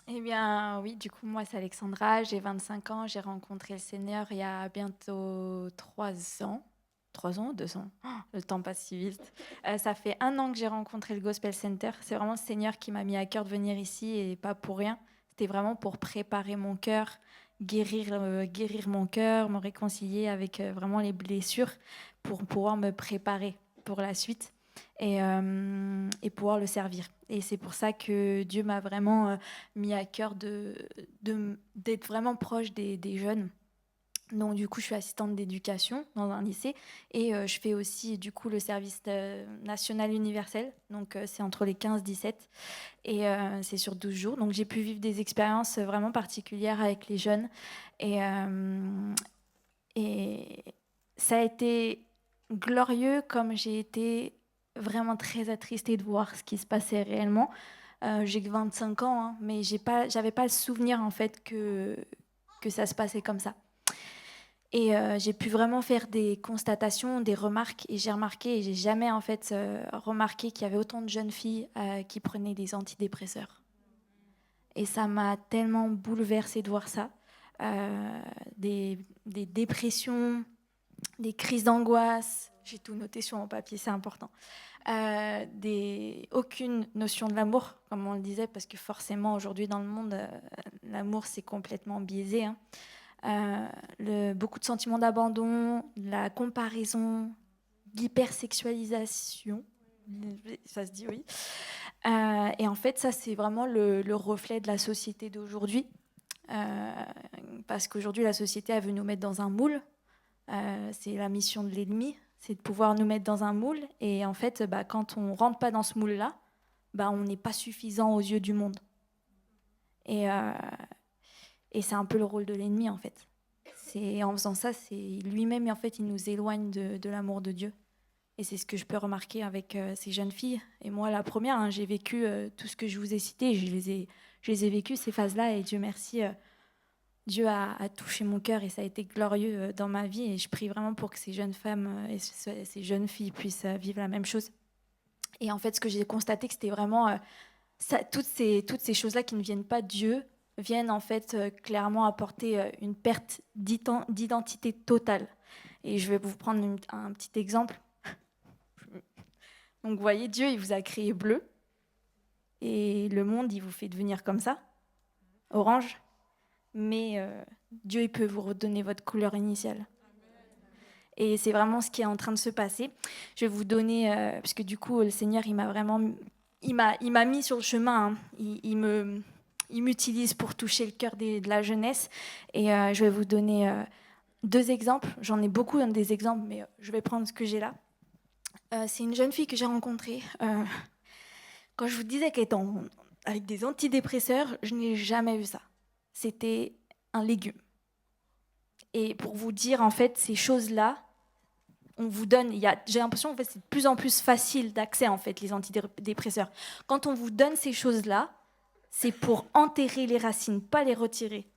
Eh bien, oui, du coup, moi, c'est Alexandra, j'ai 25 ans, j'ai rencontré le Seigneur il y a bientôt 3 ans. 3 ans ou 2 ans? Oh, le temps passe si vite. Ça fait 1 an que j'ai rencontré le Gospel Center. C'est vraiment le Seigneur qui m'a mis à cœur de venir ici et pas pour rien. C'était vraiment pour préparer mon cœur, guérir mon cœur, me réconcilier avec vraiment les blessures pour pouvoir me préparer pour la suite. Et pouvoir le servir. Et c'est pour ça que Dieu m'a vraiment mis à cœur d'être vraiment proche des jeunes. Donc du coup, je suis assistante d'éducation dans un lycée et je fais aussi du coup le service national universel. Donc c'est entre les 15-17 et c'est sur 12 jours. Donc j'ai pu vivre des expériences vraiment particulières avec les jeunes et ça a été glorieux comme j'ai été vraiment très attristée de voir ce qui se passait réellement. J'ai que 25 ans, hein, mais j'avais pas le souvenir en fait que ça se passait comme ça. Et j'ai pu vraiment faire des constatations, des remarques, et j'ai remarqué, et j'ai jamais en fait remarqué qu'il y avait autant de jeunes filles qui prenaient des antidépresseurs. Et ça m'a tellement bouleversée de voir ça. Des dépressions, des crises d'angoisse. J'ai tout noté sur mon papier, c'est important. Aucune notion de l'amour, comme on le disait, parce que forcément aujourd'hui dans le monde, l'amour c'est complètement biaisé. Hein. beaucoup de sentiments d'abandon, la comparaison, l'hypersexualisation. Ça se dit, oui. Et en fait, ça, c'est vraiment le reflet de la société d'aujourd'hui. Parce qu'aujourd'hui, la société, elle veut nous mettre dans un moule. C'est la mission de l'ennemi, c'est de pouvoir nous mettre dans un moule. Et en fait, quand on ne rentre pas dans ce moule-là, on n'est pas suffisant aux yeux du monde. Et c'est un peu le rôle de l'ennemi, en fait. En faisant ça, c'est lui-même, en fait, il nous éloigne de l'amour de Dieu. Et c'est ce que je peux remarquer avec ces jeunes filles. Et moi, la première, j'ai vécu tout ce que je vous ai cité. Je les ai vécues, ces phases-là. Et Dieu merci, Dieu a touché mon cœur et ça a été glorieux dans ma vie. Et je prie vraiment pour que ces jeunes femmes et ces jeunes filles puissent vivre la même chose. Et en fait, ce que j'ai constaté, que c'était vraiment toutes ces choses-là qui ne viennent pas de Dieu, viennent en fait clairement apporter une perte d'identité totale. Et je vais vous prendre un petit exemple. Donc, vous voyez, Dieu, il vous a créé bleu. Et le monde, il vous fait devenir comme ça, orange. Mais Dieu, il peut vous redonner votre couleur initiale. Et c'est vraiment ce qui est en train de se passer. Je vais vous donner, parce que du coup, le Seigneur, il m'a mis sur le chemin. Hein. Il m'utilise pour toucher le cœur de la jeunesse. Et je vais vous donner 2 exemples. J'en ai beaucoup des exemples, mais je vais prendre ce que j'ai là. C'est une jeune fille que j'ai rencontrée. Quand je vous disais qu'elle était avec des antidépresseurs, je n'ai jamais vu ça. C'était un légume. Et pour vous dire, en fait, ces choses-là, on vous donne... j'ai l'impression que c'est de plus en plus facile d'accès, en fait, les antidépresseurs. Quand on vous donne ces choses-là, c'est pour enterrer les racines, pas les retirer.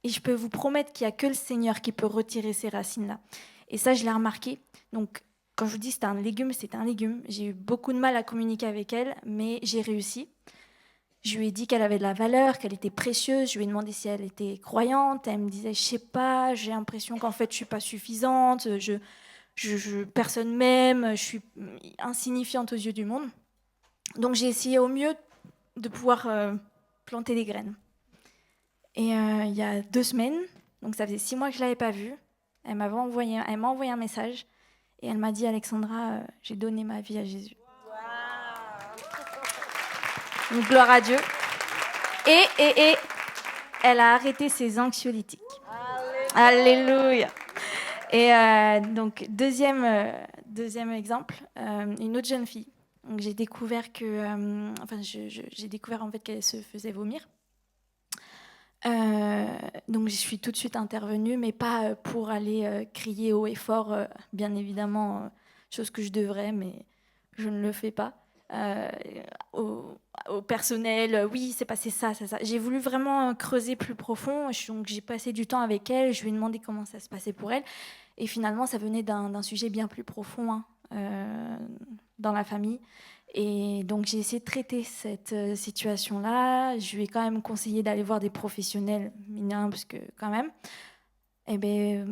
Et je peux vous promettre qu'il n'y a que le Seigneur qui peut retirer ces racines-là. Et ça, je l'ai remarqué. Donc, quand je vous dis c'était un légume, c'était un légume. J'ai eu beaucoup de mal à communiquer avec elle, mais j'ai réussi. Je lui ai dit qu'elle avait de la valeur, qu'elle était précieuse. Je lui ai demandé si elle était croyante. Elle me disait, je sais pas, j'ai l'impression qu'en fait, je suis pas suffisante. Personne m'aime, je suis insignifiante aux yeux du monde. Donc, j'ai essayé au mieux de pouvoir planter des graines. Et il y a 2 semaines, donc ça faisait 6 mois que je l'avais pas vue, elle m'a envoyé un message et elle m'a dit, Alexandra, j'ai donné ma vie à Jésus. Donc, gloire à Dieu. Et elle a arrêté ses anxiolytiques. Alléluia. Et donc, deuxième exemple, une autre jeune fille. Donc, j'ai découvert j'ai découvert en fait qu'elle se faisait vomir. Donc, je suis tout de suite intervenue, mais pas pour aller crier haut et fort, bien évidemment, chose que je devrais, mais je ne le fais pas. Au personnel, oui, c'est passé ça. J'ai voulu vraiment creuser plus profond, donc j'ai passé du temps avec elle, je lui ai demandé comment ça se passait pour elle, et finalement, ça venait d'un sujet bien plus profond dans la famille. Et donc, j'ai essayé de traiter cette situation-là. Je lui ai quand même conseillé d'aller voir des professionnels, parce que quand même. Eh bien,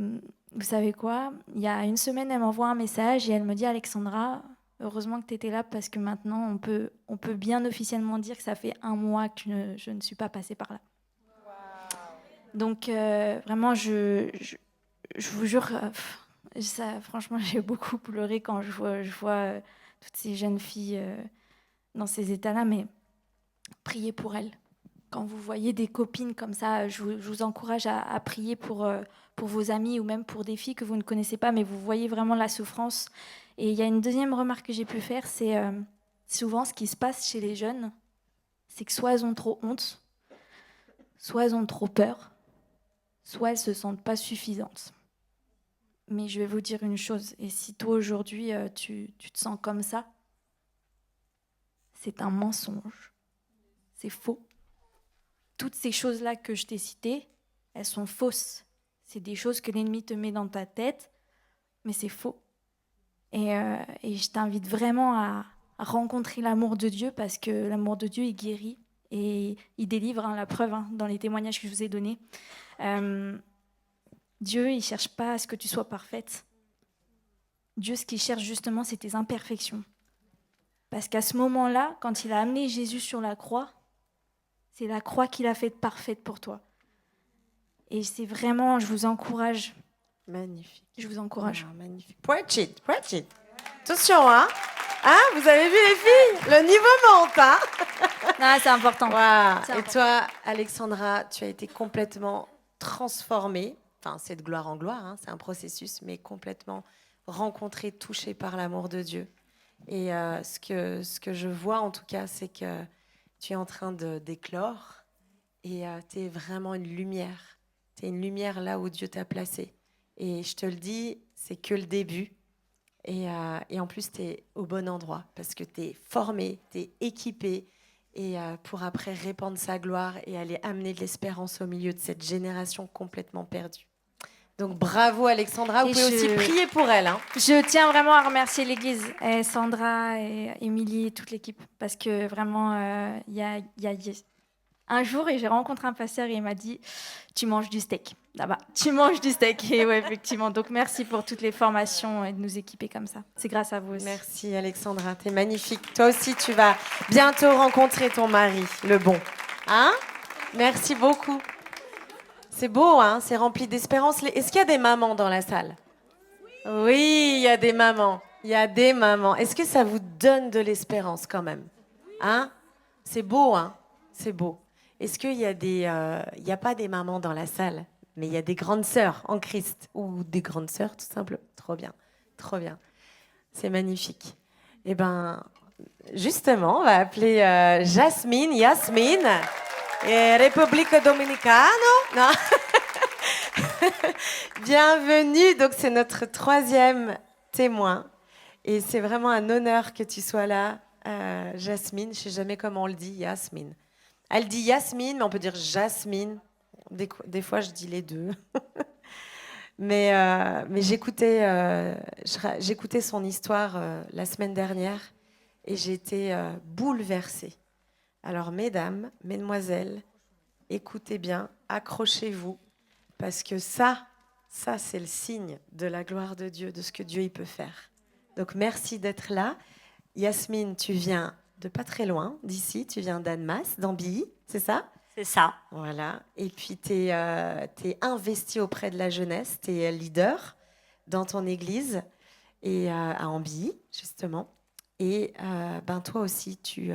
vous savez quoi ? Il y a 1 semaine, elle m'envoie un message et elle me dit, Alexandra, heureusement que tu étais là parce que maintenant, on peut bien officiellement dire que ça fait 1 mois que je ne suis pas passée par là. Wow. Donc, vraiment, je vous jure, franchement, j'ai beaucoup pleuré quand je vois toutes ces jeunes filles dans ces états-là, mais priez pour elles. Quand vous voyez des copines comme ça, je vous encourage à prier pour vos amis ou même pour des filles que vous ne connaissez pas, mais vous voyez vraiment la souffrance. Et il y a une deuxième remarque que j'ai pu faire, c'est souvent ce qui se passe chez les jeunes, c'est que soit elles ont trop honte, soit elles ont trop peur, soit elles ne se sentent pas suffisantes. Mais je vais vous dire une chose, et si toi aujourd'hui tu te sens comme ça, c'est un mensonge, c'est faux. Toutes ces choses-là que je t'ai citées, elles sont fausses. C'est des choses que l'ennemi te met dans ta tête, mais c'est faux. Et je t'invite vraiment à rencontrer l'amour de Dieu, parce que l'amour de Dieu, il guérit et il délivre, la preuve dans les témoignages que je vous ai donnés. Dieu, il ne cherche pas à ce que tu sois parfaite. Dieu, ce qu'il cherche justement, c'est tes imperfections. Parce qu'à ce moment-là, quand il a amené Jésus sur la croix, c'est la croix qu'il a faite parfaite pour toi. Et c'est vraiment, je vous encourage. Magnifique. Je vous encourage. Ah, magnifique. Preach it, preach it. Attention, hein. Hein, vous avez vu les filles? Le niveau monte, hein. Non, c'est important. Waouh. C'est Et important. toi, Alexandra, tu as été complètement transformée. Enfin, c'est de gloire en gloire, hein, c'est un processus, mais complètement rencontrée, touchée par l'amour de Dieu. Et ce que je vois, en tout cas, c'est que tu es en train d'éclore et tu es vraiment une lumière. Tu es une lumière là où Dieu t'a placé. Et je te le dis, c'est que le début. Et en plus, tu es au bon endroit parce que tu es formé, tu es équipé et pour après répandre sa gloire et aller amener de l'espérance au milieu de cette génération complètement perdue. Donc bravo Alexandra, vous Et pouvez aussi prier pour elle. Hein. Je tiens vraiment à remercier l'Église, et Sandra, et Émilie et toute l'équipe, parce que vraiment, il y a un jour, et j'ai rencontré un pasteur et il m'a dit « Tu manges du steak, là-bas, tu manges du steak ». Et ouais, effectivement, donc merci pour toutes les formations et de nous équiper comme ça. C'est grâce à vous aussi. Merci Alexandra, t'es magnifique. Toi aussi, tu vas bientôt rencontrer ton mari, le bon. Hein? Merci beaucoup. C'est beau, hein? C'est rempli d'espérance. Est-ce qu'il y a des mamans dans la salle? Oui, il y a des mamans. Il y a des mamans. Est-ce que ça vous donne de l'espérance quand même? Hein? C'est beau, hein? C'est beau. Est-ce qu'il y a il n'y a pas des mamans dans la salle, mais il y a des grandes sœurs en Christ ou des grandes sœurs tout simplement? Trop bien, trop bien. C'est magnifique. Eh ben, justement, on va appeler Yasmine, et République Dominicana. Non. Bienvenue. Donc, c'est notre 3e témoin. Et c'est vraiment un honneur que tu sois là, Jasmine. Je ne sais jamais comment on le dit, Yasmine. Elle dit Yasmine, mais on peut dire Jasmine. Des fois, je dis les deux. mais j'écoutais son histoire la semaine dernière et j'ai été bouleversée. Alors, mesdames, mesdemoiselles, écoutez bien, accrochez-vous, parce que ça c'est le signe de la gloire de Dieu, de ce que Dieu il peut faire. Donc, merci d'être là. Yasmine, tu viens de pas très loin d'ici, tu viens d'Annemasse, d'Ambilly, c'est ça? C'est ça. Voilà. Et puis, tu es investie auprès de la jeunesse, tu es leader dans ton église et à Ambilly, justement. Et toi aussi, tu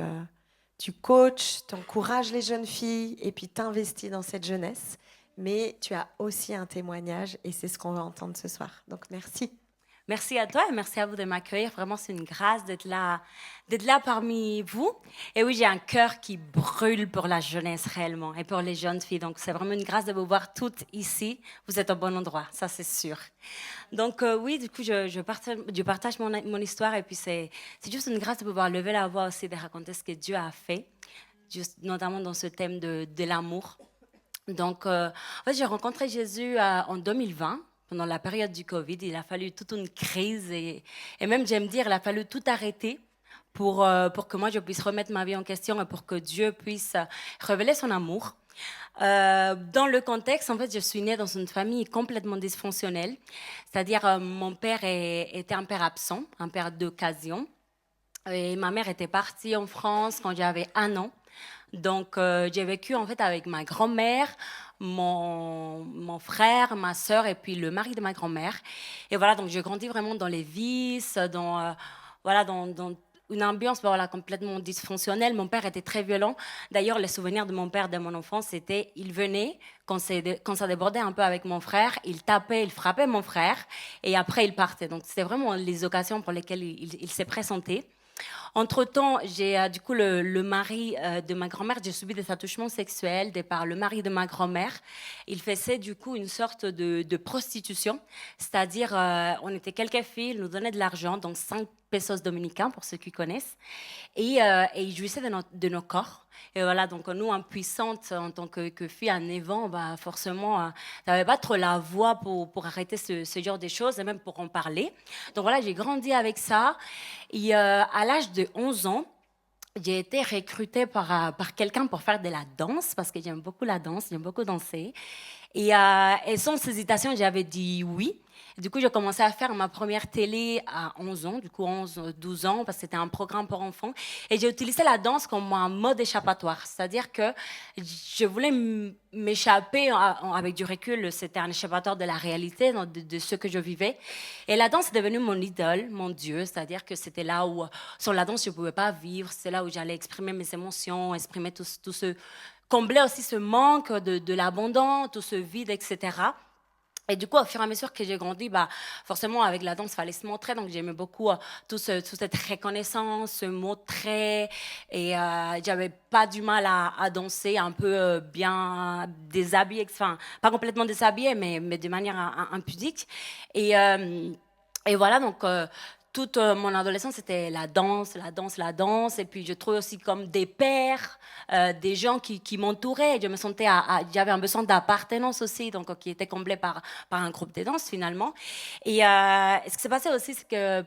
coaches, tu encourages les jeunes filles et puis tu investis dans cette jeunesse. Mais tu as aussi un témoignage et c'est ce qu'on va entendre ce soir. Donc, merci. Merci à toi et merci à vous de m'accueillir. Vraiment, c'est une grâce d'être là parmi vous. Et oui, j'ai un cœur qui brûle pour la jeunesse réellement et pour les jeunes filles. Donc, c'est vraiment une grâce de vous voir toutes ici. Vous êtes au bon endroit, ça c'est sûr. Donc, oui, du coup, je partage mon histoire et puis c'est juste une grâce de pouvoir lever la voix aussi, de raconter ce que Dieu a fait, juste, notamment dans ce thème de l'amour. Donc, en fait, j'ai rencontré Jésus en 2020. Pendant la période du Covid, il a fallu toute une crise et même, j'aime dire, il a fallu tout arrêter pour que moi, je puisse remettre ma vie en question et pour que Dieu puisse révéler son amour. Dans le contexte, en fait, je suis née dans une famille complètement dysfonctionnelle. C'est-à-dire, mon père était un père absent, un père d'occasion. Et ma mère était partie en France quand j'avais 1 an. Donc, j'ai vécu en fait avec ma grand-mère, mon frère, ma sœur et puis le mari de ma grand-mère. Et voilà, donc j'ai grandi vraiment dans les vices, dans une ambiance complètement dysfonctionnelle. Mon père était très violent. D'ailleurs, les souvenirs de mon père de mon enfance, c'était il venait, quand ça débordait un peu avec mon frère, il tapait, il frappait mon frère et après il partait. Donc, c'était vraiment les occasions pour lesquelles il s'est présenté. Entre-temps, j'ai du coup le mari de ma grand-mère, j'ai subi des attouchements sexuels de par le mari de ma grand-mère. Il faisait du coup une sorte de prostitution, c'est-à-dire on était quelques filles, il nous donnait de l'argent, donc 5 pesos dominicains pour ceux qui connaissent, et il jouissait de nos corps. Et voilà, donc nous, impuissantes en tant que filles en évent, forcément, n'avais pas trop la voix pour arrêter ce genre de choses et même pour en parler. Donc voilà, j'ai grandi avec ça. Et à l'âge de 11 ans, j'ai été recrutée par quelqu'un pour faire de la danse, parce que j'aime beaucoup la danse, j'aime beaucoup danser. Et sans hésitation, j'avais dit oui. Du coup, j'ai commencé à faire ma première télé à 11 ans, du coup 11, 12 ans, parce que c'était un programme pour enfants. Et j'ai utilisé la danse comme un mode échappatoire. C'est-à-dire que je voulais m'échapper avec du recul. C'était un échappatoire de la réalité, de ce que je vivais. Et la danse est devenue mon idole, mon Dieu. C'est-à-dire que c'était là où, sans la danse, je ne pouvais pas vivre. C'est là où j'allais exprimer mes émotions, exprimer tout ce... combler aussi ce manque de l'abandon, tout ce vide, etc. Et du coup, au fur et à mesure que j'ai grandi, forcément, avec la danse, il fallait se montrer. Donc, j'aimais beaucoup toute cette reconnaissance, ce mot trait. Et j'avais pas du mal à danser un peu bien déshabillée. Enfin, pas complètement déshabillée, mais de manière impudique. Et voilà, donc... toute mon adolescence, c'était la danse, la danse, la danse. Et puis, je trouvais aussi comme des pères, des gens qui m'entouraient. Je me sentais, j'avais un besoin d'appartenance aussi, donc qui était comblé par un groupe de danse finalement. Et ce qui s'est passé aussi, c'est que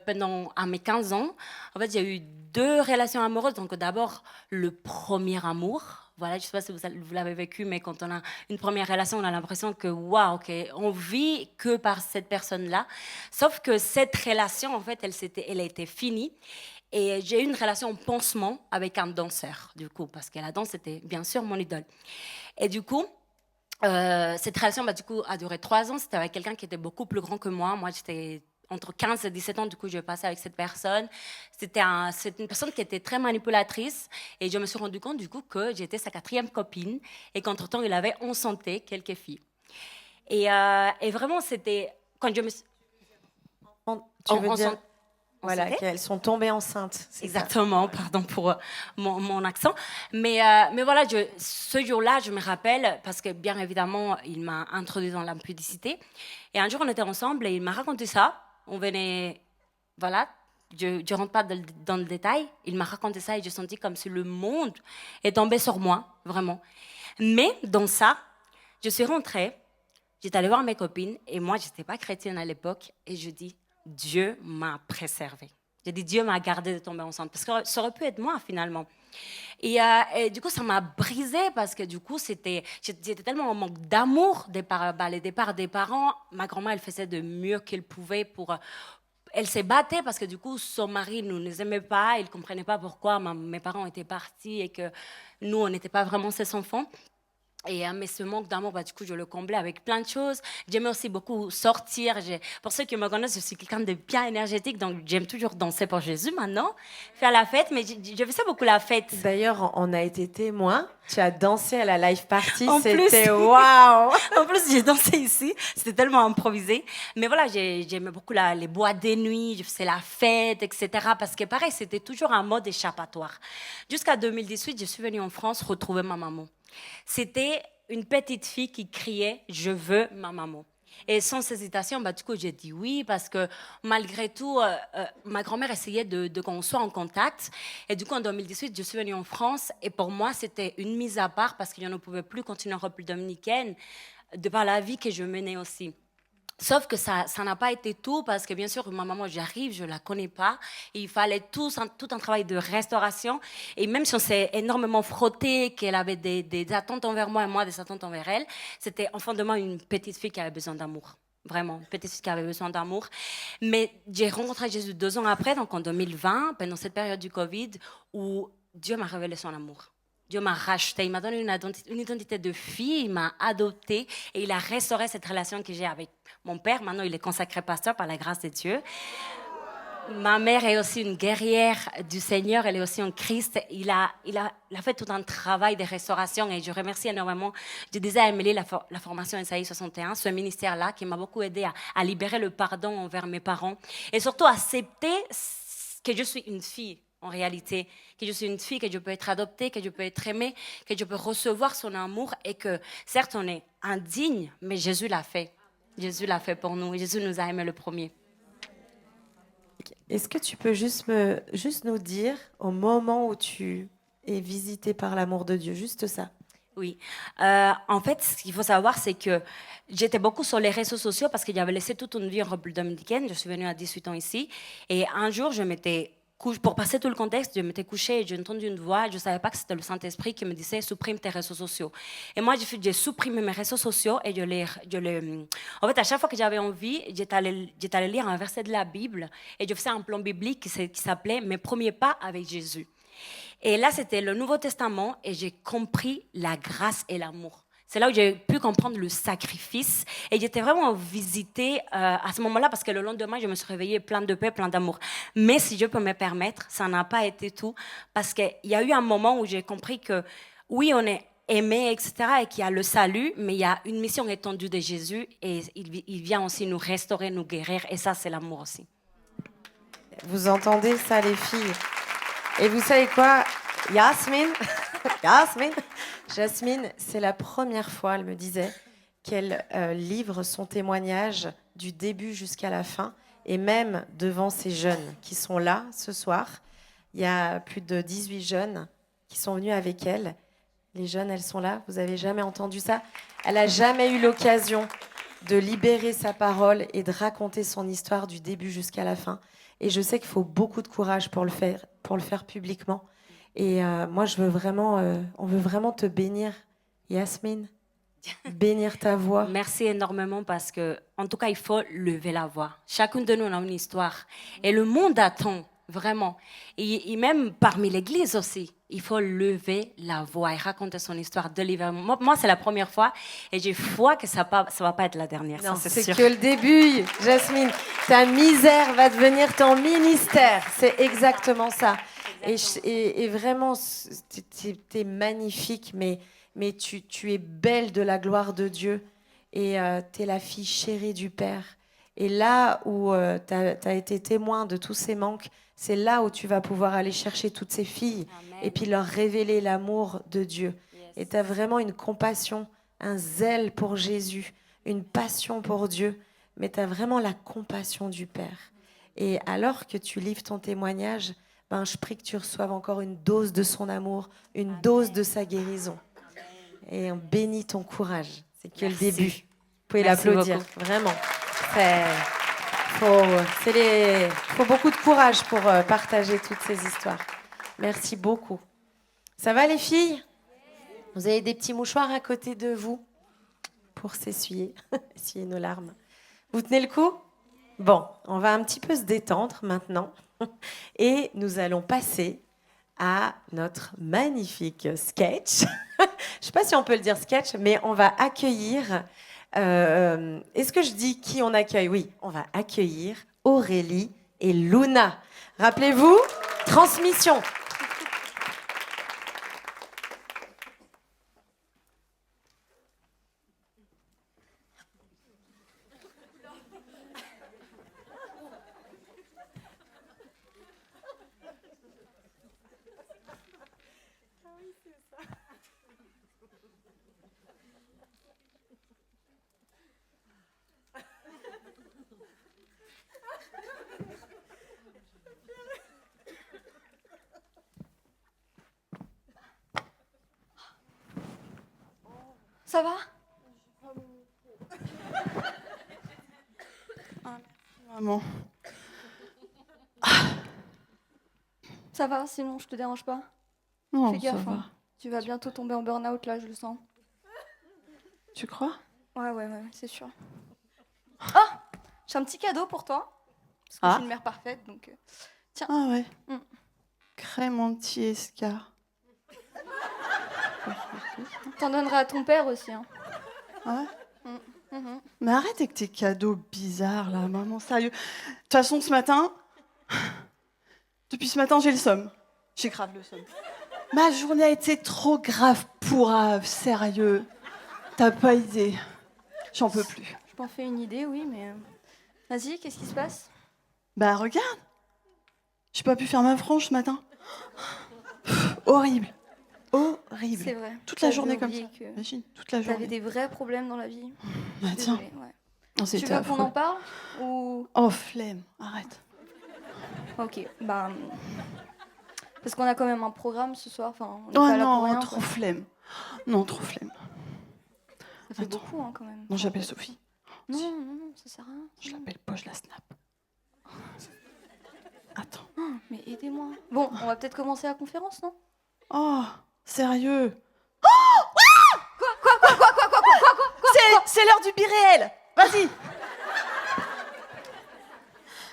à mes 15 ans, en fait, j'ai eu 2 relations amoureuses. Donc, d'abord, le premier amour. Voilà, je ne sais pas si vous l'avez vécu, mais quand on a une première relation, on a l'impression que, waouh, ok, on vit que par cette personne-là. Sauf que cette relation, en fait, elle a été finie. Et j'ai eu une relation pansement avec un danseur, du coup, parce que la danse, c'était bien sûr mon idole. Et du coup, cette relation, du coup, a duré 3 ans. C'était avec quelqu'un qui était beaucoup plus grand que moi. Moi, j'étais entre 15 et 17 ans, du coup, je passais avec cette personne. C'était une personne qui était très manipulatrice. Et je me suis rendu compte, du coup, que j'étais sa 4e copine et qu'entre-temps, il avait enchanté quelques filles. Et vraiment, c'était... Quand je me suis... Tu veux dire voilà, qu'elles sont tombées enceintes. Exactement, pardon pour mon accent. Mais voilà, ce jour-là, je me rappelle, parce que bien évidemment, il m'a introduit dans l'impudicité. Et un jour, on était ensemble et il m'a raconté ça. On venait, voilà, je ne rentre pas dans le détail. Il m'a raconté ça et j'ai senti comme si le monde est tombé sur moi, vraiment. Mais dans ça, je suis rentrée, j'étais allée voir mes copines et moi, je n'étais pas chrétienne à l'époque et je dis, Dieu m'a préservée. J'ai dit, Dieu m'a gardée de tomber enceinte parce que ça aurait pu être moi finalement. Et du coup, ça m'a brisée parce que du coup, j'étais tellement en manque d'amour les départs des parents. Ma grand-mère, elle faisait de mieux qu'elle pouvait elle s'est battue parce que du coup, son mari ne nous aimait pas. Il ne comprenait pas pourquoi mes parents étaient partis et que nous, on n'était pas vraiment ses enfants. Mais ce manque d'amour, du coup, je le comblais avec plein de choses. J'aimais aussi beaucoup sortir. Pour ceux qui me connaissent, je suis quelqu'un de bien énergétique, donc j'aime toujours danser pour Jésus maintenant, faire la fête, mais je faisais beaucoup la fête. D'ailleurs, on a été témoins. Tu as dansé à la live party, c'était waouh. En plus, j'ai dansé ici, c'était tellement improvisé. Mais voilà, j'aimais beaucoup les boîtes de nuit, je faisais la fête, etc. Parce que pareil, c'était toujours un mode échappatoire. Jusqu'à 2018, je suis venue en France retrouver ma maman. C'était une petite fille qui criait « Je veux ma maman ». Et sans hésitation, du coup, j'ai dit oui parce que malgré tout, ma grand-mère essayait de qu'on soit en contact. Et du coup, en 2018, je suis venue en France et pour moi, c'était une mise à part parce que je ne pouvais plus continuer en République dominicaine de par la vie que je menais aussi. Sauf que ça n'a pas été tout parce que bien sûr, ma maman, j'arrive, je ne la connais pas. Et il fallait tout un travail de restauration. Et même si on s'est énormément frotté, qu'elle avait des attentes envers moi et moi des attentes envers elle, c'était en fond de moi une petite fille qui avait besoin d'amour. Vraiment, une petite fille qui avait besoin d'amour. Mais j'ai rencontré Jésus 2 ans après, donc en 2020, pendant cette période du Covid, où Dieu m'a révélé son amour. Dieu m'a racheté, il m'a donné une identité de fille, il m'a adoptée et il a restauré cette relation que j'ai avec mon père. Maintenant, il est consacré pasteur par la grâce de Dieu. Ma mère est aussi une guerrière du Seigneur, elle est aussi en Christ. Il a fait tout un travail de restauration et je remercie énormément. Je disais à Émilie, la formation Esaïe 61, ce ministère-là qui m'a beaucoup aidé à libérer le pardon envers mes parents et surtout accepter que je suis une fille. En réalité, que je suis une fille, que je peux être adoptée, que je peux être aimée, que je peux recevoir son amour et que, certes, on est indigne, mais Jésus l'a fait. Jésus l'a fait pour nous et Jésus nous a aimés le premier. Est-ce que tu peux juste nous dire, au moment où tu es visitée par l'amour de Dieu, juste ça? Oui. En fait, ce qu'il faut savoir, c'est que j'étais beaucoup sur les réseaux sociaux parce que j'avais laissé toute une vie en République dominicaine. Je suis venue à 18 ans ici. Et un jour, je m'étais pour passer tout le contexte, je m'étais couchée et j'ai entendu une voix. Je ne savais pas que c'était le Saint-Esprit qui me disait supprime tes réseaux sociaux. Et moi, j'ai supprimé mes réseaux sociaux et en fait, à chaque fois que j'avais envie, j'étais allée lire un verset de la Bible et je faisais un plan biblique qui s'appelait Mes premiers pas avec Jésus. Et là, c'était le Nouveau Testament et j'ai compris la grâce et l'amour. C'est là où j'ai pu comprendre le sacrifice. Et j'étais vraiment visitée à ce moment-là parce que le lendemain, je me suis réveillée pleine de paix, pleine d'amour. Mais si je peux me permettre, ça n'a pas été tout. Parce qu'il y a eu un moment où j'ai compris que oui, on est aimé, etc., et qu'il y a le salut, mais il y a une mission étendue de Jésus et il vient aussi nous restaurer, nous guérir. Et ça, c'est l'amour aussi. Vous entendez ça, les filles? Et vous savez quoi, Yasmine, Jasmine, c'est la première fois, elle me disait, qu'elle livre son témoignage du début jusqu'à la fin, et même devant ces jeunes qui sont là ce soir. Il y a plus de 18 jeunes qui sont venus avec elle. Les jeunes, elles sont là, vous n'avez jamais entendu ça? Elle n'a jamais eu l'occasion de libérer sa parole et de raconter son histoire du début jusqu'à la fin. Et je sais qu'il faut beaucoup de courage pour le faire publiquement. Et moi, on veut vraiment te bénir, Yasmine, bénir ta voix. Merci énormément parce que, en tout cas, il faut lever la voix. Chacune de nous a une histoire. Et le monde attend, vraiment. Et même parmi l'Église aussi, il faut lever la voix et raconter son histoire de l'hiver. Moi, c'est la première fois et j'ai foi que ça va pas être la dernière. Non, ça, c'est sûr. que le début, Jasmine. Ta misère va devenir ton ministère. C'est exactement ça. Et vraiment, t'es magnifique, mais tu es belle de la gloire de Dieu. Et t'es la fille chérie du Père. Et là où t'as été témoin de tous ces manques, c'est là où tu vas pouvoir aller chercher toutes ces filles. Amen. Et puis leur révéler l'amour de Dieu. Yes. Et tu as vraiment une compassion, un zèle pour Jésus, une passion pour Dieu, mais tu as vraiment la compassion du Père. Et alors que tu livres ton témoignage, je prie que tu reçoives encore une dose de son amour, une Amen. dose de sa guérison. Amen. Et on bénit ton courage. C'est que Merci. le début. Vous pouvez Merci l'applaudir, beaucoup. vraiment. Faut beaucoup de courage pour partager toutes ces histoires. Merci beaucoup. Ça va les filles? Vous avez des petits mouchoirs à côté de vous pour s'essuyer, essuyer nos larmes. Vous tenez le coup? Bon, on va un petit peu se détendre maintenant et nous allons passer à notre magnifique sketch. Je ne sais pas si on peut le dire sketch, mais on va accueillir... est-ce que je dis qui on accueille? Oui, on va accueillir Aurélie et Luna. Rappelez-vous, transmission. Ça va? Maman. Ça va, sinon je te dérange pas? Non, Fais ça gaffe, va. hein. Tu vas bientôt tomber en burn-out, là, je le sens. Tu crois? Ouais, c'est sûr. Ah! J'ai un petit cadeau pour toi. Parce que je suis une mère parfaite, donc... Tiens. Ah ouais. Mm. Crème anti-escar. T'en donneras à ton père aussi, hein. Ah ouais? Mhm. Mais arrête avec tes cadeaux bizarres, là, maman, sérieux. De toute façon, ce matin... Depuis ce matin, j'ai le somme. J'ai grave le somme. Ma journée a été trop grave pourrave, sérieux. T'as pas idée. J'en peux plus. Je m'en fais une idée, oui, mais... Vas-y, qu'est-ce qui se passe? Bah, regarde. J'ai pas pu faire ma frange ce matin. Horrible. Horrible. C'est vrai. Toute la J'avais journée comme ça. oublié que Imagine, toute la T'avais journée. des vrais problèmes dans la vie. Bah, tiens. Désolée, ouais. Non, Tu c'était veux qu'on affreux. en parle ou... Oh, flemme. Arrête. Ok, bah... Parce qu'on a quand même un programme ce soir, enfin, on est Oh pas là pour non, rien, trop quoi. flemme. Non, trop flemme. Ça fait Attends. beaucoup, hein, quand même. Non, j'appelle Sophie. Non, ça sert à rien. Je l'appelle pas, je la snap. Attends. Mais aidez-moi. Bon, on va peut-être commencer la conférence, non? Oh, sérieux? Quoi C'est l'heure du biréel. Vas-y.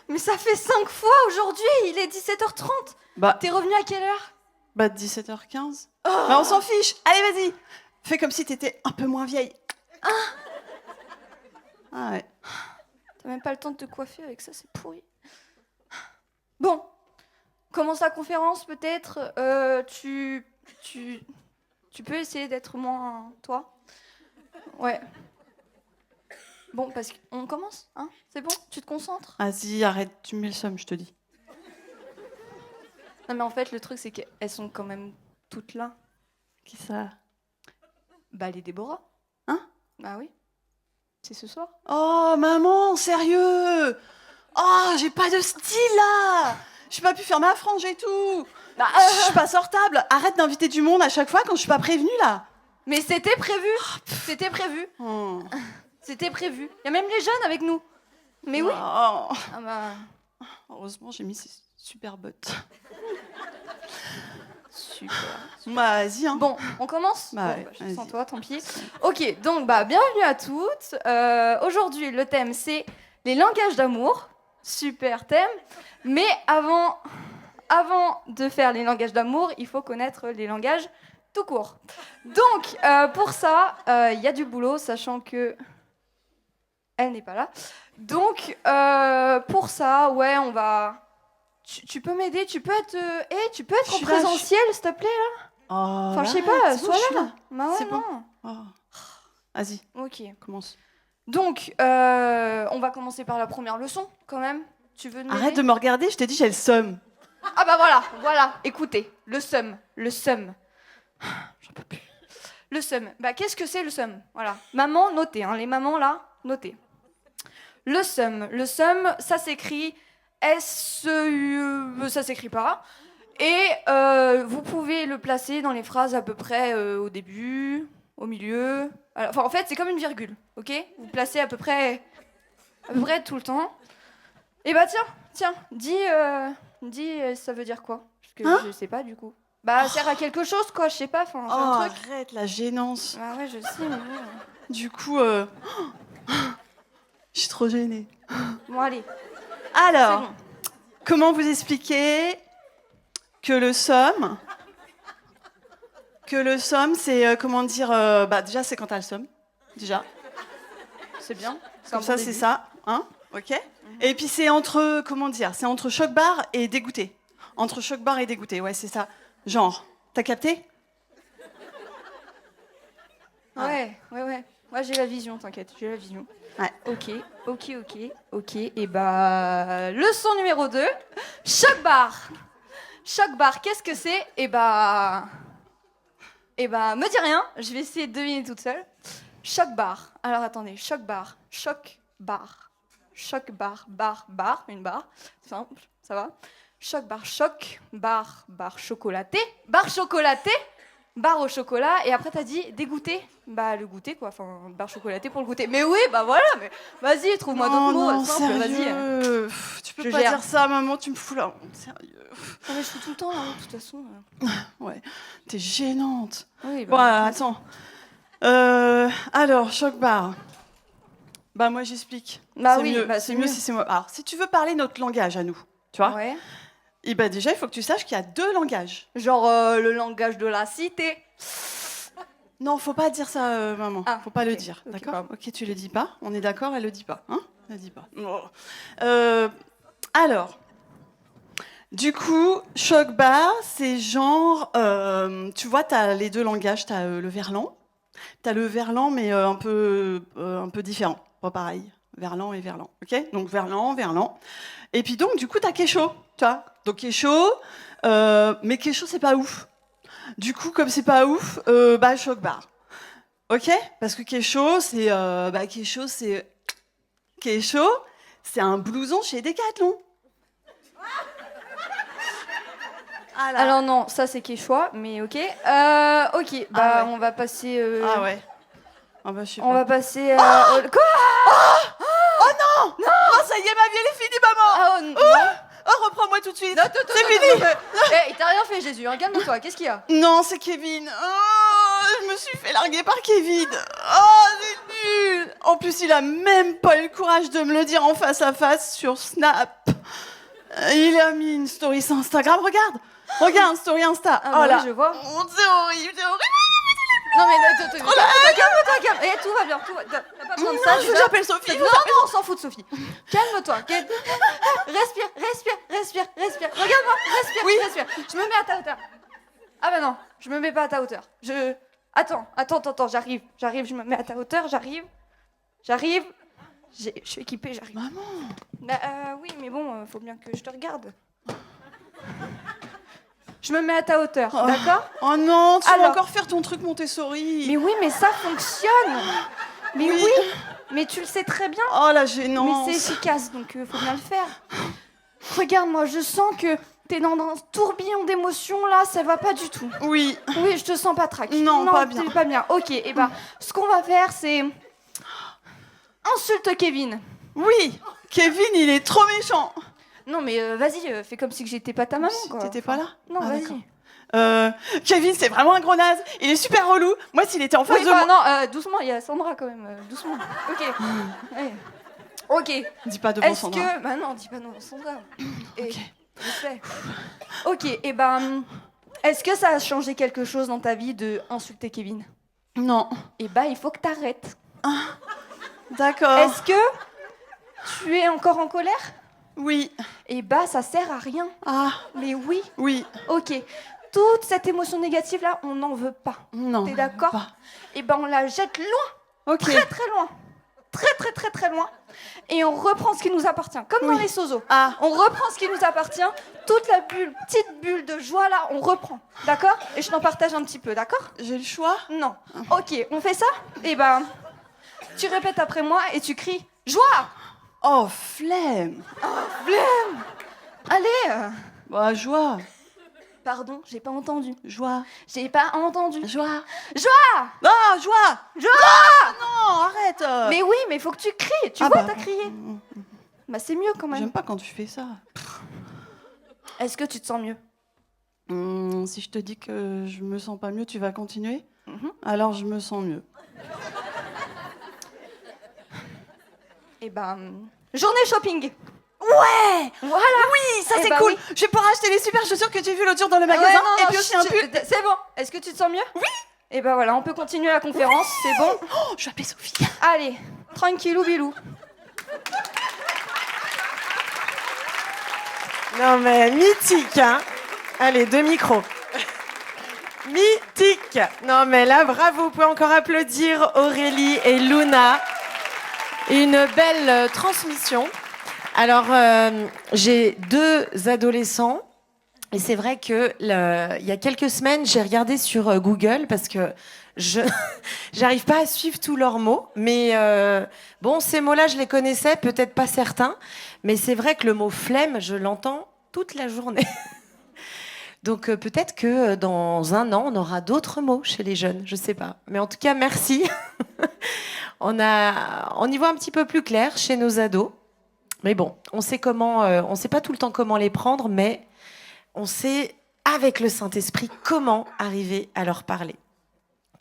Mais ça fait 5 fois aujourd'hui, il est 17h30. Bah, T'es revenu à quelle heure? 17h15. Bah, on s'en fiche. Allez, vas-y. Fais comme si t'étais un peu moins vieille. Ah ouais. T'as même pas le temps de te coiffer avec ça, c'est pourri. Bon, commence la conférence peut-être. Tu peux essayer d'être moins toi? Ouais. Bon, parce qu'on commence, hein? C'est bon? Tu te concentres? Vas-y, arrête, tu me mets le seum, je te dis. Non, mais en fait, le truc, c'est qu'elles sont quand même toutes là. Qui ça? Bah, les Déborah. Hein? Bah oui. C'est ce soir. Oh, maman, sérieux? Oh, j'ai pas de style, là. J'ai pas pu faire ma frange et tout. Bah, Je suis pas sortable. Arrête d'inviter du monde à chaque fois quand je suis pas prévenue, là. Mais c'était prévu. C'était prévu. Oh. C'était prévu. Il y a même les jeunes avec nous. Mais oui. Oh. Ah bah... Heureusement, j'ai mis ces super bottes. Super. Bah, vas-y, hein. Bon, on commence? Bah, Bon, ouais, je vas-y. sens toi, tant pis. Ok, donc bienvenue à toutes. Aujourd'hui, le thème, c'est les langages d'amour. Super thème. Mais avant de faire les langages d'amour, il faut connaître les langages tout court. Donc, pour ça, il y a du boulot, sachant que elle n'est pas là. Donc, pour ça, ouais, on va... Tu peux m'aider? Tu peux être, tu peux être Je en suis là, présentiel, s'il te plaît, là? Oh, Enfin, je sais arrête, pas, c'est bon, sois je suis là. Bah ouais, C'est bon. non. Oh. Vas-y, Ok. commence. Donc, on va commencer par la première leçon, quand même. Tu veux m'aider? Arrête de me regarder, je t'ai dit j'ai le seum. Ah bah voilà. Écoutez, le seum. J'en peux plus. Le seum. Bah, qu'est-ce que c'est le seum? Voilà. Maman, notez, hein. Les mamans, là, notez. Le seum, ça s'écrit S-E-U... Ça s'écrit pas. Et vous pouvez le placer dans les phrases à peu près au début, au milieu. Enfin, en fait, c'est comme une virgule, ok? Vous placez à peu près tout le temps. Et bah tiens, dis, ça veut dire quoi? Parce que Hein? je sais pas, du coup. Bah, sert à quelque chose, quoi, je sais pas, enfin, c'est Oh, un truc. arrête la gênance. Bah ouais, je sais, mais bon. Du coup, je suis trop gênée. Bon, allez, Alors, c'est bon. comment vous expliquer que le seum, c'est, comment dire, déjà, c'est quand t'as le seum, déjà. C'est bien. Comme ça, c'est ça, hein, ok. Et puis, c'est entre, comment dire, c'est entre choc-barre et dégoûté. Entre choc-barre et dégoûté, ouais, c'est ça. Genre, t'as capté? Ouais. Moi, j'ai la vision, t'inquiète, j'ai la vision. Ouais. Ok. Et bah, leçon numéro 2, choc-barre. Choc-barre, qu'est-ce que c'est? Et bah, me dis rien, je vais essayer de deviner toute seule. Choc-barre. Alors, attendez, choc-barre, barre, une barre. Simple, ça va? Choc-barre, barre chocolatée, barre au chocolat, et après t'as dit dégoûté. Bah le goûter quoi, enfin barre chocolatée pour le goûter. Mais oui, bah voilà, mais vas-y, trouve-moi d'autres mots simples, vas-y. Sérieux. Pff, tu peux Je pas gère. dire ça, maman, tu me fous la honte, sérieux. Non, mais je fais tout le temps, hein, de toute façon. Ouais, t'es gênante. Oui, Bon, attends. Alors, choc-barre. Bah moi j'explique. Bah C'est oui, mieux, bah, c'est mieux si c'est moi. Alors, si tu veux parler notre langage à nous, tu vois, Ouais. et bah déjà il faut que tu saches qu'il y a 2 langages. Genre le langage de la cité. Non, faut pas dire ça, maman. Ah, Faut pas le ok, dire, ok, d'accord? pardon. Ok, tu le dis pas. On est d'accord, elle le dit pas, hein? Elle le dit pas. Oh. Alors, du coup, choc-barre, c'est genre, tu vois, t'as les 2 langages, t'as le verlan. T'as le verlan, mais un peu différent, pas pareil. Verlan et verlan, ok? Donc verlan. Et puis donc, du coup, t'as Kécho, tu vois? Donc Kécho, mais Kécho, c'est pas ouf. Du coup, comme c'est pas ouf, choc-barre. Ok? Parce que Kécho, c'est un blouson chez Decathlon. Ah là. Alors non, ça c'est Quechua, mais ok. Ok, ouais. on va passer... Ah ouais. Ah bah, je sais On pas. va passer... Quoi? Oh, ça y est, ma vie, elle est finie, maman! Ah, non. Oh, reprends-moi tout de suite. Non, C'est fini. Il t'a rien fait, Jésus, hein, calme-toi, qu'est-ce qu'il y a? Non, c'est Kevin. Oh, je me suis fait larguer par Kevin. Oh, c'est nul. En plus, il a même pas eu le courage de me le dire en face à face sur Snap. Il a mis une story sur Instagram. Regarde, story Insta. Ah, oh bah là, oui, je vois. Oh, c'est horrible. Non mais calme-toi. Eh, tout va bien, t'as pas besoin de ça. Je veux que j'appelle Sophie. Non, on s'en fout de Sophie. Calme-toi. Respire. Regarde-moi, respire. Je me mets à ta hauteur. Ah bah non, je me mets pas à ta hauteur. Attends, j'arrive, je me mets à ta hauteur, j'arrive. Je suis équipée, j'arrive. Maman. Oui, mais bon, faut bien que je te regarde. Je me mets à ta hauteur, d'accord? Oh non, tu vas Alors. encore faire ton truc Montessori. Mais oui, mais ça fonctionne. Mais oui, mais tu le sais très bien. Oh la gênance. Mais c'est efficace, donc faut bien le faire. Regarde-moi, je sens que t'es dans un tourbillon d'émotions là, ça va pas du tout. Oui. Oui, je te sens pas trac. Non, pas bien. t'es pas bien. Ok, et ben, ce qu'on va faire, c'est insulte Kevin. Oui. Kevin, il est trop méchant. Non, mais vas-y, fais comme si que j'étais pas ta maman, Si quoi. t'étais pas là. Non, Ah, vas-y. d'accord. Kevin, c'est vraiment un gros naze. Il est super relou. Moi, s'il était en face Oui, de bah, moi. non, doucement, il y a Sandra quand même. Doucement. Ok. Ouais. Ok. Dis pas devant Est-ce Sandra. que. Bah non, dis pas non, Sandra. Et... Je sais. Ok, et ben. Est-ce que ça a changé quelque chose dans ta vie de insulter Kevin? Non. Et bah, il faut que t'arrêtes. D'accord. Est-ce que tu es encore en colère? Oui. Et bah, ça sert à rien. Ah. Mais oui. Oui. Ok. Toute cette émotion négative là, on n'en veut pas. Non. T'es d'accord? pas. Et ben, on la jette loin. Ok. Très loin. Très loin. Et on reprend ce qui nous appartient. Comme dans les sozo. Ah. On reprend ce qui nous appartient. Toute la petite bulle de joie là, on reprend. D'accord? Et je t'en partage un petit peu, d'accord? J'ai le choix. Non. Ok, on fait ça? Et ben, tu répètes après moi et tu cries joie! Oh, flemme. Allez! Bah, joie. Pardon, j'ai pas entendu. Joie. J'ai pas entendu. Joie. Joie! Non, joie. Joie! Non, arrête. Mais oui, mais faut que tu cries. Tu Ah vois, bah. t'as crié. Bah, c'est mieux quand même. J'aime pas quand tu fais ça. Est-ce que tu te sens mieux? Si je te dis que je me sens pas mieux, tu vas continuer? Mhm. Alors, je me sens mieux. Eh ben, journée shopping. Ouais. Voilà. Oui, ça Eh c'est bah cool. oui. Je vais pouvoir acheter les super chaussures que j'ai vues l'autre jour dans le magasin. Ouais, non, et non, puis aussi un pull. C'est bon. Est-ce que tu te sens mieux? Oui. Et ben voilà, on peut continuer la conférence. C'est bon. Oh, je vais appeler Sophie. Allez, tranquillou bilou. Non mais mythique, hein. Allez, 2 micros. Mythique. Non mais là, bravo. Vous pouvez encore applaudir Aurélie et Luna. Une belle transmission. Alors, j'ai 2 adolescents. Et c'est vrai que il y a quelques semaines, j'ai regardé sur Google parce que je j'arrive pas à suivre tous leurs mots. Mais bon, ces mots-là, je les connaissais, peut-être pas certains. Mais c'est vrai que le mot flemme, je l'entends toute la journée. Donc peut-être que dans un an, on aura d'autres mots chez les jeunes. Je sais pas. Mais en tout cas, merci. On y voit un petit peu plus clair chez nos ados. Mais bon, on sait pas tout le temps comment les prendre, mais on sait, avec le Saint-Esprit, comment arriver à leur parler.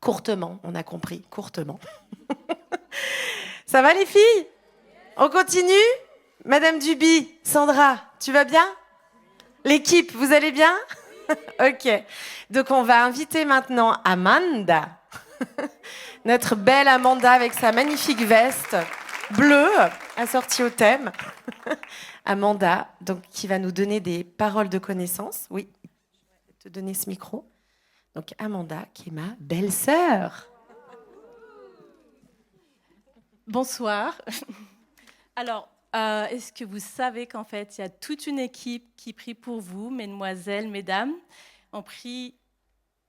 Courtement, on a compris, courtement. Ça va les filles? On continue? Madame Duby, Sandra, tu vas bien? L'équipe, vous allez bien? Ok. Donc on va inviter maintenant Amanda. Notre belle Amanda avec sa magnifique veste bleue assortie au thème. Amanda, donc, qui va nous donner des paroles de connaissance. Oui, je vais te donner ce micro. Donc Amanda, qui est ma belle-sœur. Bonsoir. Alors, est-ce que vous savez qu'en fait, il y a toute une équipe qui prie pour vous, mesdemoiselles, mesdames. On prie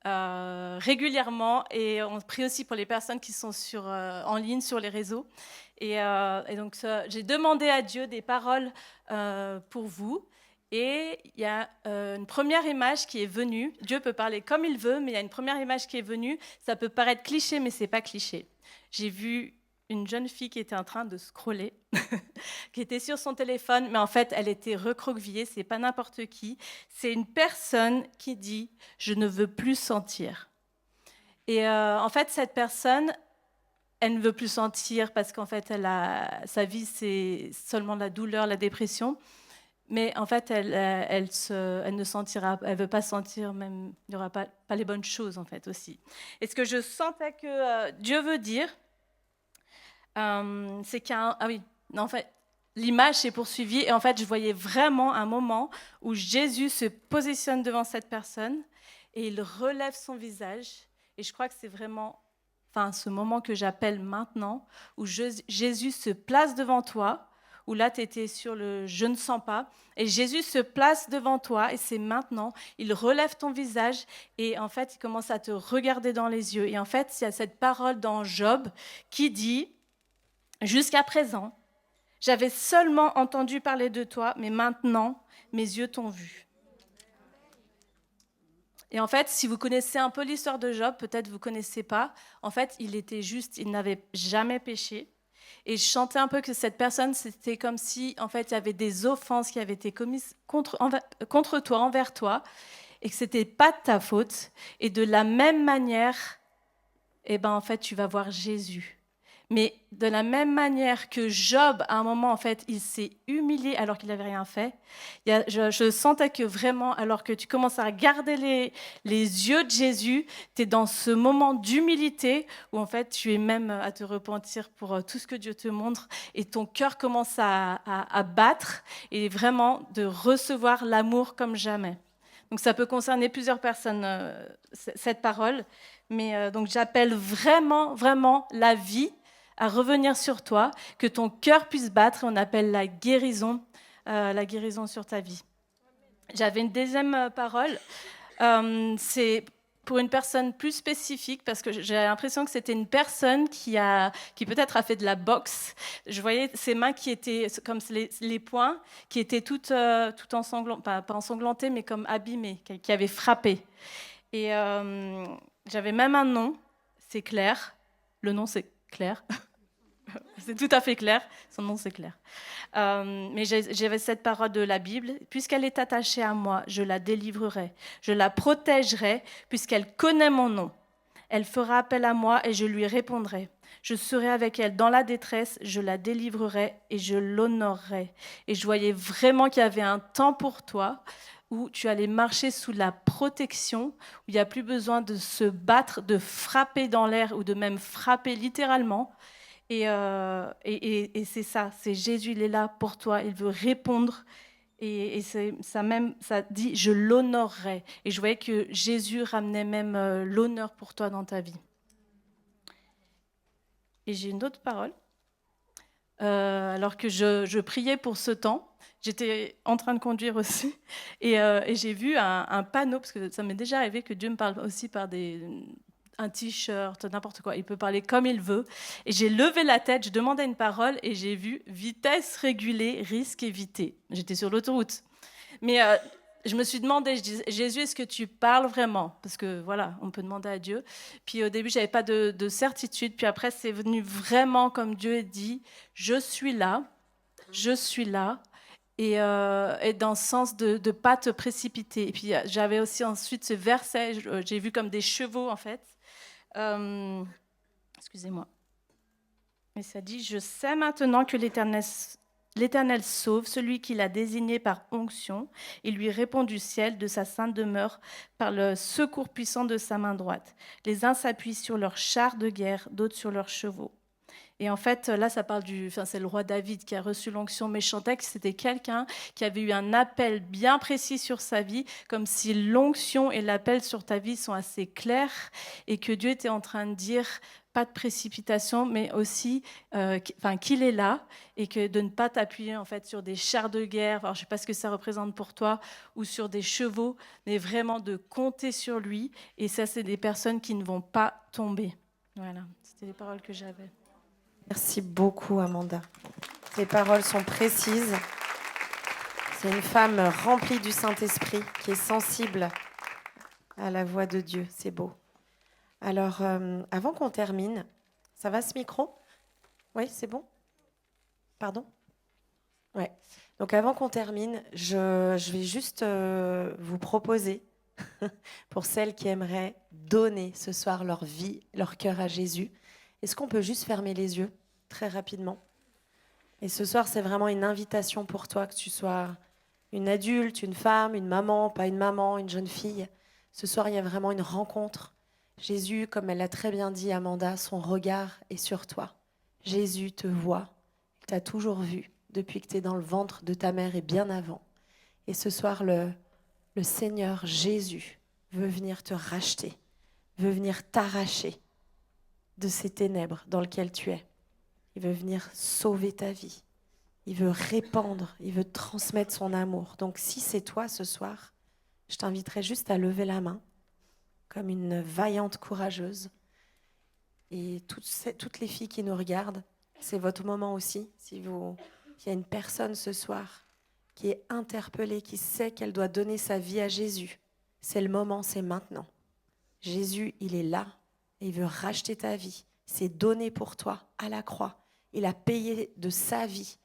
régulièrement et on prie aussi pour les personnes qui sont en ligne sur les réseaux. Et donc, j'ai demandé à Dieu des paroles pour vous. Et il y a une première image qui est venue. Dieu peut parler comme il veut, mais il y a une première image qui est venue. Ça peut paraître cliché, mais ce n'est pas cliché. J'ai vu une jeune fille qui était en train de scroller, qui était sur son téléphone, mais en fait, elle était recroquevillée. C'est pas n'importe qui. C'est une personne qui dit « Je ne veux plus sentir ». Et en fait, cette personne, elle ne veut plus sentir parce qu'en fait, sa vie, c'est seulement la douleur, la dépression. Mais en fait, elle ne sentira, elle veut pas sentir, même il n'y aura pas les bonnes choses en fait aussi. Et ce que je sentais que Dieu veut dire, c'est en fait, l'image s'est poursuivie et en fait, je voyais vraiment un moment où Jésus se positionne devant cette personne et il relève son visage. Et je crois que c'est vraiment, ce moment que j'appelle maintenant, où Jésus se place devant toi. Où là, tu étais sur le « je ne sens pas ». Et Jésus se place devant toi, et c'est maintenant. Il relève ton visage, et en fait, il commence à te regarder dans les yeux. Et en fait, il y a cette parole dans Job qui dit « Jusqu'à présent, j'avais seulement entendu parler de toi, mais maintenant, mes yeux t'ont vu. » Et en fait, si vous connaissez un peu l'histoire de Job, peut-être vous ne connaissez pas, en fait, il n'avait jamais péché. Et je chantais un peu que cette personne, c'était comme si, en fait, il y avait des offenses qui avaient été commises contre toi, envers toi, et que ce n'était pas de ta faute. Et de la même manière, en fait, tu vas voir Jésus. Mais de la même manière que Job, à un moment, en fait, il s'est humilié alors qu'il n'avait rien fait, je sentais que vraiment, alors que tu commences à regarder les yeux de Jésus, tu es dans ce moment d'humilité où, en fait, tu es même à te repentir pour tout ce que Dieu te montre et ton cœur commence à battre et vraiment de recevoir l'amour comme jamais. Donc, ça peut concerner plusieurs personnes, cette parole. Mais donc, j'appelle vraiment, vraiment la vie à revenir sur toi, que ton cœur puisse battre. On appelle la guérison sur ta vie. J'avais une deuxième parole. C'est pour une personne plus spécifique, parce que j'ai l'impression que c'était une personne qui peut-être a fait de la boxe. Je voyais ses mains qui étaient comme les poings, qui étaient tout pas ensanglantées, mais comme abîmées, qui avaient frappé. Et j'avais même un nom, c'est Claire. Le nom, c'est Claire. C'est tout à fait clair. Son nom, c'est Claire. Mais j'avais cette parole de la Bible. Puisqu'elle est attachée à moi, je la délivrerai. Je la protégerai, puisqu'elle connaît mon nom. Elle fera appel à moi et je lui répondrai. Je serai avec elle dans la détresse, je la délivrerai et je l'honorerai. Et je voyais vraiment qu'il y avait un temps pour toi où tu allais marcher sous la protection, où il n'y a plus besoin de se battre, de frapper dans l'air ou de même frapper littéralement. Et c'est ça, c'est Jésus, il est là pour toi, il veut répondre. Et ça dit, je l'honorerai. Et je voyais que Jésus ramenait même l'honneur pour toi dans ta vie. Et j'ai une autre parole. Alors que je priais pour ce temps, j'étais en train de conduire aussi, et j'ai vu un panneau, parce que ça m'est déjà arrivé que Dieu me parle aussi par un t-shirt, n'importe quoi. Il peut parler comme il veut. Et j'ai levé la tête, je demandais une parole, et j'ai vu « vitesse régulée, risque évité ». J'étais sur l'autoroute. Mais je me suis demandé, je disais, Jésus, est-ce que tu parles vraiment? Parce que voilà, on peut demander à Dieu. Puis au début, je n'avais pas de certitude. Puis après, c'est venu vraiment comme Dieu a dit, je suis là. Et dans le sens de ne pas te précipiter. Et puis j'avais aussi ensuite ce verset, j'ai vu comme des chevaux en fait. Excusez-moi. Mais ça dit, je sais maintenant que l'Éternel sauve celui qu'il a désigné par onction. Il lui répond du ciel, de sa sainte demeure, par le secours puissant de sa main droite. Les uns s'appuient sur leurs chars de guerre, d'autres sur leurs chevaux. Et en fait, là, ça parle c'est le roi David qui a reçu l'onction, mais je chantais que c'était quelqu'un qui avait eu un appel bien précis sur sa vie, comme si l'onction et l'appel sur ta vie sont assez clairs, et que Dieu était en train de dire, pas de précipitation, mais aussi qu'il est là, et que de ne pas t'appuyer en fait sur des chars de guerre, alors, je ne sais pas ce que ça représente pour toi, ou sur des chevaux, mais vraiment de compter sur lui, et ça, c'est des personnes qui ne vont pas tomber. Voilà, c'était les paroles que j'avais. Merci beaucoup, Amanda. Tes paroles sont précises. C'est une femme remplie du Saint-Esprit qui est sensible à la voix de Dieu. C'est beau. Alors, avant qu'on termine, ça va ce micro? Oui, c'est bon? Pardon? Ouais. Donc avant qu'on termine, je vais juste vous proposer, pour celles qui aimeraient donner ce soir leur vie, leur cœur à Jésus, est-ce qu'on peut juste fermer les yeux très rapidement? Et ce soir, c'est vraiment une invitation pour toi, que tu sois une adulte, une femme, une maman, pas une maman, une jeune fille. Ce soir, il y a vraiment une rencontre. Jésus, comme elle l'a très bien dit, Amanda, son regard est sur toi. Jésus te voit, il t'a toujours vu depuis que tu es dans le ventre de ta mère et bien avant. Et ce soir, le Seigneur Jésus veut venir te racheter, veut venir t'arracher de ces ténèbres dans lesquelles tu es. Il veut venir sauver ta vie. Il veut répandre, il veut transmettre son amour. Donc si c'est toi ce soir, je t'inviterai juste à lever la main comme une vaillante courageuse. Et toutes les filles qui nous regardent, c'est votre moment aussi. S'il y a une personne ce soir qui est interpellée, qui sait qu'elle doit donner sa vie à Jésus, c'est le moment, c'est maintenant. Jésus, il est là et il veut racheter ta vie. C'est donné pour toi à la croix. Il a payé de sa vie.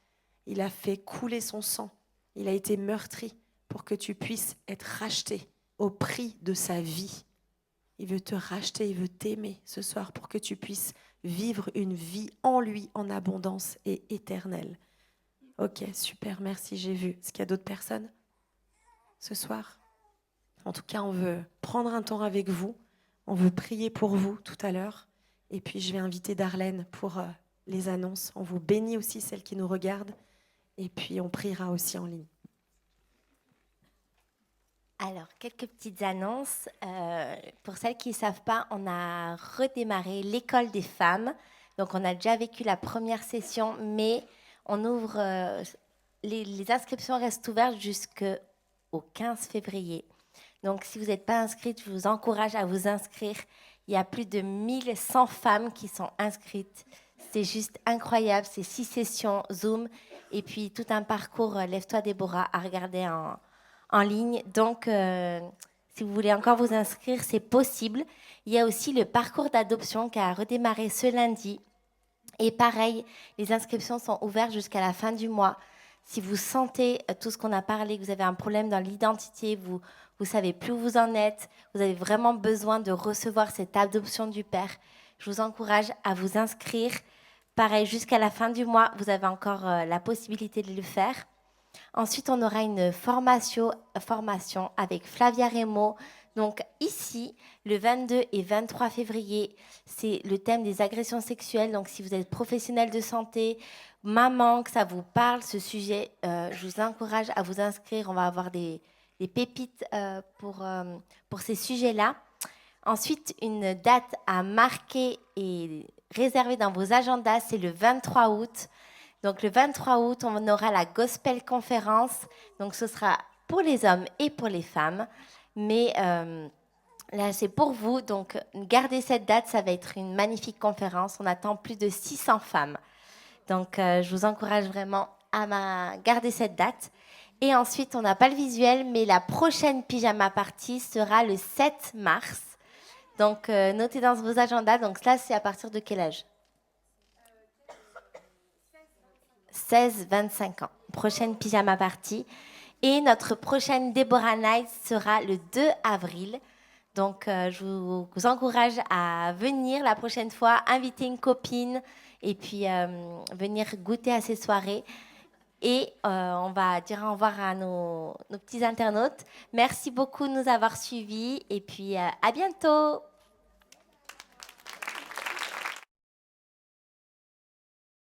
Il a fait couler son sang. Il a été meurtri pour que tu puisses être racheté au prix de sa vie. Il veut te racheter, il veut t'aimer ce soir pour que tu puisses vivre une vie en lui, en abondance et éternelle. Ok, super, merci, j'ai vu. Est-ce qu'il y a d'autres personnes ce soir? En tout cas, on veut prendre un temps avec vous. On veut prier pour vous tout à l'heure. Et puis, je vais inviter Darlène pour les annonces. On vous bénit aussi, celles qui nous regardent. Et puis, on priera aussi en ligne. Alors, quelques petites annonces. Pour celles qui ne savent pas, on a redémarré l'école des femmes. Donc, on a déjà vécu la première session, mais on ouvre... les inscriptions restent ouvertes jusqu'au 15 février. Donc, si vous n'êtes pas inscrite, je vous encourage à vous inscrire. Il y a plus de 1100 femmes qui sont inscrites. C'est juste incroyable. C'est 6 sessions Zoom et puis tout un parcours Lève-toi Déborah à regarder en ligne. Donc, si vous voulez encore vous inscrire, c'est possible. Il y a aussi le parcours d'adoption qui a redémarré ce lundi. Et pareil, les inscriptions sont ouvertes jusqu'à la fin du mois. Si vous sentez tout ce qu'on a parlé, que vous avez un problème dans l'identité, vous ne savez plus où vous en êtes, vous avez vraiment besoin de recevoir cette adoption du Père, je vous encourage à vous inscrire. Pareil, jusqu'à la fin du mois, vous avez encore la possibilité de le faire. Ensuite, on aura une formation avec Flavia Remo. Donc ici, le 22 et 23 février, c'est le thème des agressions sexuelles. Donc si vous êtes professionnel de santé, maman, que ça vous parle, ce sujet, je vous encourage à vous inscrire. On va avoir des pépites pour ces sujets-là. Ensuite, une date à marquer et réserver dans vos agendas, c'est le 23 août. Donc le 23 août, on aura la Gospel Conférence. Donc ce sera pour les hommes et pour les femmes. Mais là, c'est pour vous. Donc gardez cette date, ça va être une magnifique conférence. On attend plus de 600 femmes. Donc je vous encourage vraiment à garder cette date. Et ensuite, on n'a pas le visuel, mais la prochaine pyjama party sera le 7 mars. Donc notez dans vos agendas. Donc là, c'est à partir de quel âge? 16-25 ans. Prochaine pyjama party. Et notre prochaine Deborah Night sera le 2 avril. Donc, je vous encourage à venir la prochaine fois, inviter une copine et puis venir goûter à ces soirées. Et on va dire au revoir à nos petits internautes. Merci beaucoup de nous avoir suivis et puis à bientôt.